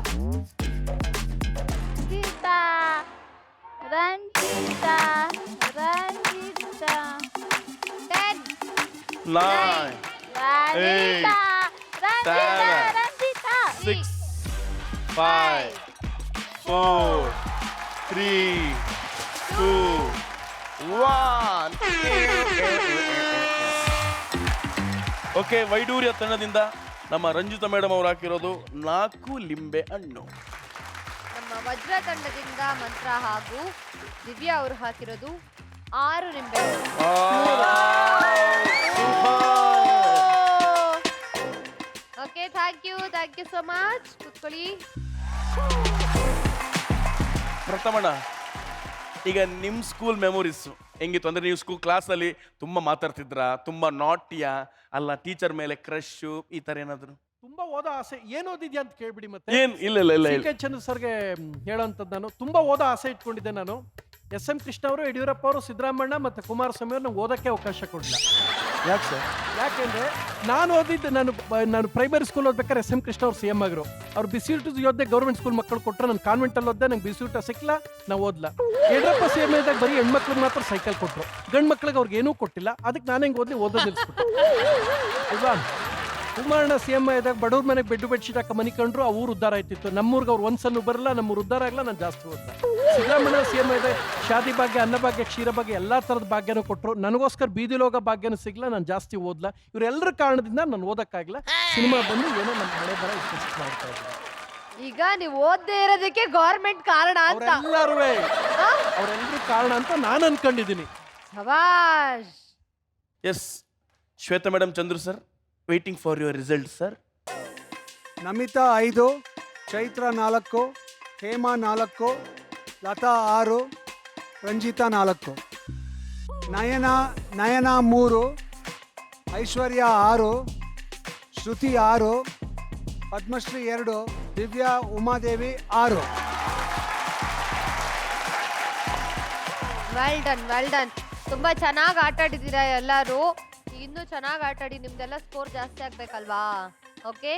ರಂಜಿತಾ ರಂಜಿತಾ ರಂಜಿತಾ 10 9 ರಂಜಿತಾ ರಂಜಿತಾ 7 ರಂಜಿತಾ 6 5 4 3 2 1. ಓಕೆ, ವೈಡೂರ್ಯ ತಂಡದಿಂದ ನಮ್ಮ ರಂಜಿತಾ ಮೇಡಮ್ ಅವ್ರು ಹಾಕಿರೋದು 4 ಲಿಂಬೆ ಹಣ್ಣು. ನಮ್ಮ ವಜ್ರ ತಂಡದಿಂದ ಮಂತ್ರ ಹಾಗೂ ದಿವ್ಯಾ ಅವರು ಹಾಕಿರೋದು 6 ನಿಂಬೆ. Okay, thank you so much. ಕುತ್ಕೊಳ್ಳಿ. ಪ್ರಥಮಣ್ಣ, ಈಗ ನಿಮ್ಮ ಸ್ಕೂಲ್ ಮೆಮೊರೀಸ್ ಹೆಂಗಿತ್ತು ಅಂದ್ರೆ, ನೀವು ಸ್ಕೂಲ್ ಕ್ಲಾಸಲ್ಲಿ ತುಂಬ ಮಾತಾಡ್ತಿದ್ರಾ, ತುಂಬ ನಾಟಿಯ ಅಲ್ಲ, ಟೀಚರ್ ಮೇಲೆ ಕ್ರಶ್ ಈ ಥರ ಏನಾದ್ರು? ತುಂಬಾ ಓದೋ ಆಸೆ. ಏನು ಓದಿದ್ಯಾ ಅಂತ ಕೇಳ್ಬಿಡಿ. ಮತ್ತೆ ಇಲ್ಲ ಇಲ್ಲ ಇಲ್ಲ ಕೆ ಚಂದ್ರ ಸರ್ಗೆ ಹೇಳೋಂಥದ್ದು, ನಾನು ತುಂಬಾ ಓದೋ ಆಸೆ ಇಟ್ಕೊಂಡಿದ್ದೆ. ನಾನು ಎಸ್.ಎಂ. ಕೃಷ್ಣ ಅವರು, ಯಡಿಯೂರಪ್ಪ ಅವರು, ಸಿದ್ದರಾಮಣ್ಣ ಮತ್ತು ಕುಮಾರಸ್ವಾಮಿ ಅವರು ನಂಗೆ ಓದೋಕ್ಕೆ ಅವಕಾಶ ಕೊಡಲಿಲ್ಲ. ಯಾಕೆ ಸರ್? ಯಾಕೆಂದ್ರೆ ನಾನು ಓದಿದ್ದು, ನಾನು ಪ್ರೈಮರಿ ಸ್ಕೂಲ್ ಓದ್ಬೇಕಾದ್ರೆ ಎಸ್.ಎಂ. ಕೃಷ್ಣ ಅವ್ರು CM ಆಗಿರು. ಅವ್ರು ಬಿಸಿಯೂಟದ ಯೋಧೆ ಗೌರ್ಮೆಂಟ್ ಸ್ಕೂಲ್ ಮಕ್ಕಳು ಕೊಟ್ಟರು, ನಾನು ಕಾನ್ವೆಂಟಲ್ಲಿ ಓದ್ದೆ, ನಂಗೆ ಬಿಸಿಯೂಟ ಸಿಕ್ಕಿಲ್ಲ, ನಾವು ಓದ್ಲ. ಯಡಿಯೂರಪ್ಪ CM ಇದ್ದಾಗ ಬರೀ ಹೆಣ್ಮಕ್ಳಿಗೆ ಮಾತ್ರ ಸೈಕಲ್ ಕೊಟ್ಟರು, ಗಂಡು ಮಕ್ಳಿಗೆ ಅವ್ರಿಗೆ ಏನೂ ಕೊಟ್ಟಿಲ್ಲ. ಅದಕ್ಕೆ ನಾನು ಹೆಂಗೆ ಓದೋದು ನಿಲ್ಲಿಸ್ಬಿಟ್ಟು ಅಲ್ವಾ. ಕುಮಾರಣ್ಣ CM ಇದ್ದಾಗ ಬಡವ್ರ ಮನೆಗೆ ಬೆಡ್ಶೀಟ್ ಹಾಕಿ ಮನಿಕೊಂಡ್ರು, ಆ ಊರು ಉದ್ಧಾರ ಆಯ್ತಿತ್ತು. ನಮ್ಮೂರ್ಗೆ ಅವ್ರು ಒಂದ್ಸನ್ನು ಬರಲ್ಲ, ನಮ್ಮೂರು ಉದ್ಧಾರ ಆಗಲ್ಲ, ನಾನು ಜಾಸ್ತಿ ಓದ್ಲ. ಸಿದ್ದರಾಮಣ್ಣ CM ಇದ್ದಾಗ ಶಾದಿ ಭಾಗ್ಯ, ಅನ್ನ ಭಾಗ್ಯ, ಕ್ಷೀರ ಭಾಗ್ಯ ಎಲ್ಲ ಥರದ ಭಾಗ್ಯನೂ ಕೊಟ್ಟರು. ನನಗೋಸ್ಕರ ಬೀದಿಲೋಗ ಭಾಗ್ಯನೂ ಸಿಗ್ಲ, ನಾನು ಜಾಸ್ತಿ ಓದ್ಲ. ಇವರೆಲ್ಲರ ಕಾರಣದಿಂದ ನಾನು ಓದಕ್ಕಾಗಿಲ್ಲ. ಸಿನಿಮಾ ಬಂದು ಏನೋ ನಮ್ಮ ಹಣೆ ಬರ ಇಷ್ಟು ಮಾಡ್ತಾ ಇದ್ದಾರೆ. ಈಗ ನೀವು ಓದದೇ ಇರೋದಕ್ಕೆ ಗೌರ್ಮೆಂಟ್ ಕಾರಣ ಅಂತ. ಅವರೆಲ್ಲರೂ ಕಾರಣ ಅಂತ ನಾನು ಅನ್ಕೊಂಡಿದ್ದೀನಿ. ಶಭಾಷ್. Yes, Shweta madam, Chandru sir, waiting for your result sir. Namita 5, Chaitra 4, Hema 4, Latha 6, Ranjita 4, Nayana 3, Aishwarya 6, Shruti 6, Padmashree 2, Divya Umadevi 6. Well done. ತುಂಬಾ ಚೆನ್ನಾಗಿ ಆಟ ಆಡಿದ್ದೀರಾ ಎಲ್ಲರೂ. ಇನ್ನೂ ಚೆನ್ನಾಗಿ ಆಟ ಆಡಿ ನಿಮ್ದೆಲ್ಲ ಸ್ಕೋರ್ ಜಾಸ್ತಿ ಆಗ್ಬೇಕಲ್ವಾ? ಓಕೆ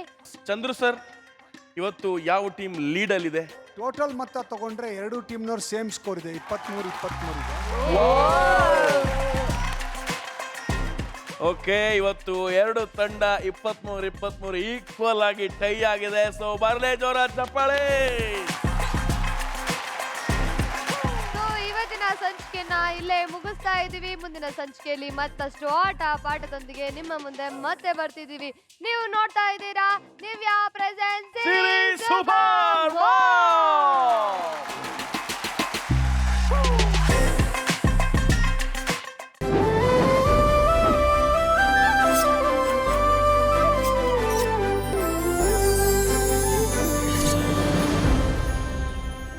ಚಂದ್ರು ಸರ್, ಇವತ್ತು ಯಾವ ಟೀಮ್ ಲೀಡಲ್ಲಿದೆ? ಟೋಟಲ್ ಮೊತ್ತ ತಗೊಂಡ್ರೆ ಎರಡು ಟೀಮ್ನವ್ರು ಸೇಮ್ ಸ್ಕೋರ್ ಇದೆ, 23-23 ಇದೆ. ಓಕೆ, ಇವತ್ತು ಎರಡು ತಂಡ 23-23 ಈಕ್ವಲ್ ಆಗಿ ಟೈ ಆಗಿದೆ. ಸೊ ಬರ್ಲೇ ಜೋರ ಚಪ್ಪಾಳೆ. ಇವತ್ತಿನ ಸಂಚಿಕೆನ ಇಲ್ಲೇ ಮುಗಿಸ್ತಾ ಇದೀವಿ. ಮುಂದಿನ ಸಂಚಿಕೆಯಲ್ಲಿ ಮತ್ತಷ್ಟು ಆಟ ಪಾಠದೊಂದಿಗೆ ನಿಮ್ಮ ಮುಂದೆ ಮತ್ತೆ ಬರ್ತಿದೀವಿ. ನೀವು ನೋಡ್ತಾ ಇದ್ದೀರಾ ದಿವ್ಯಾ ಪ್ರೆಸೆನ್ಸ್ ಸೂಪರ್.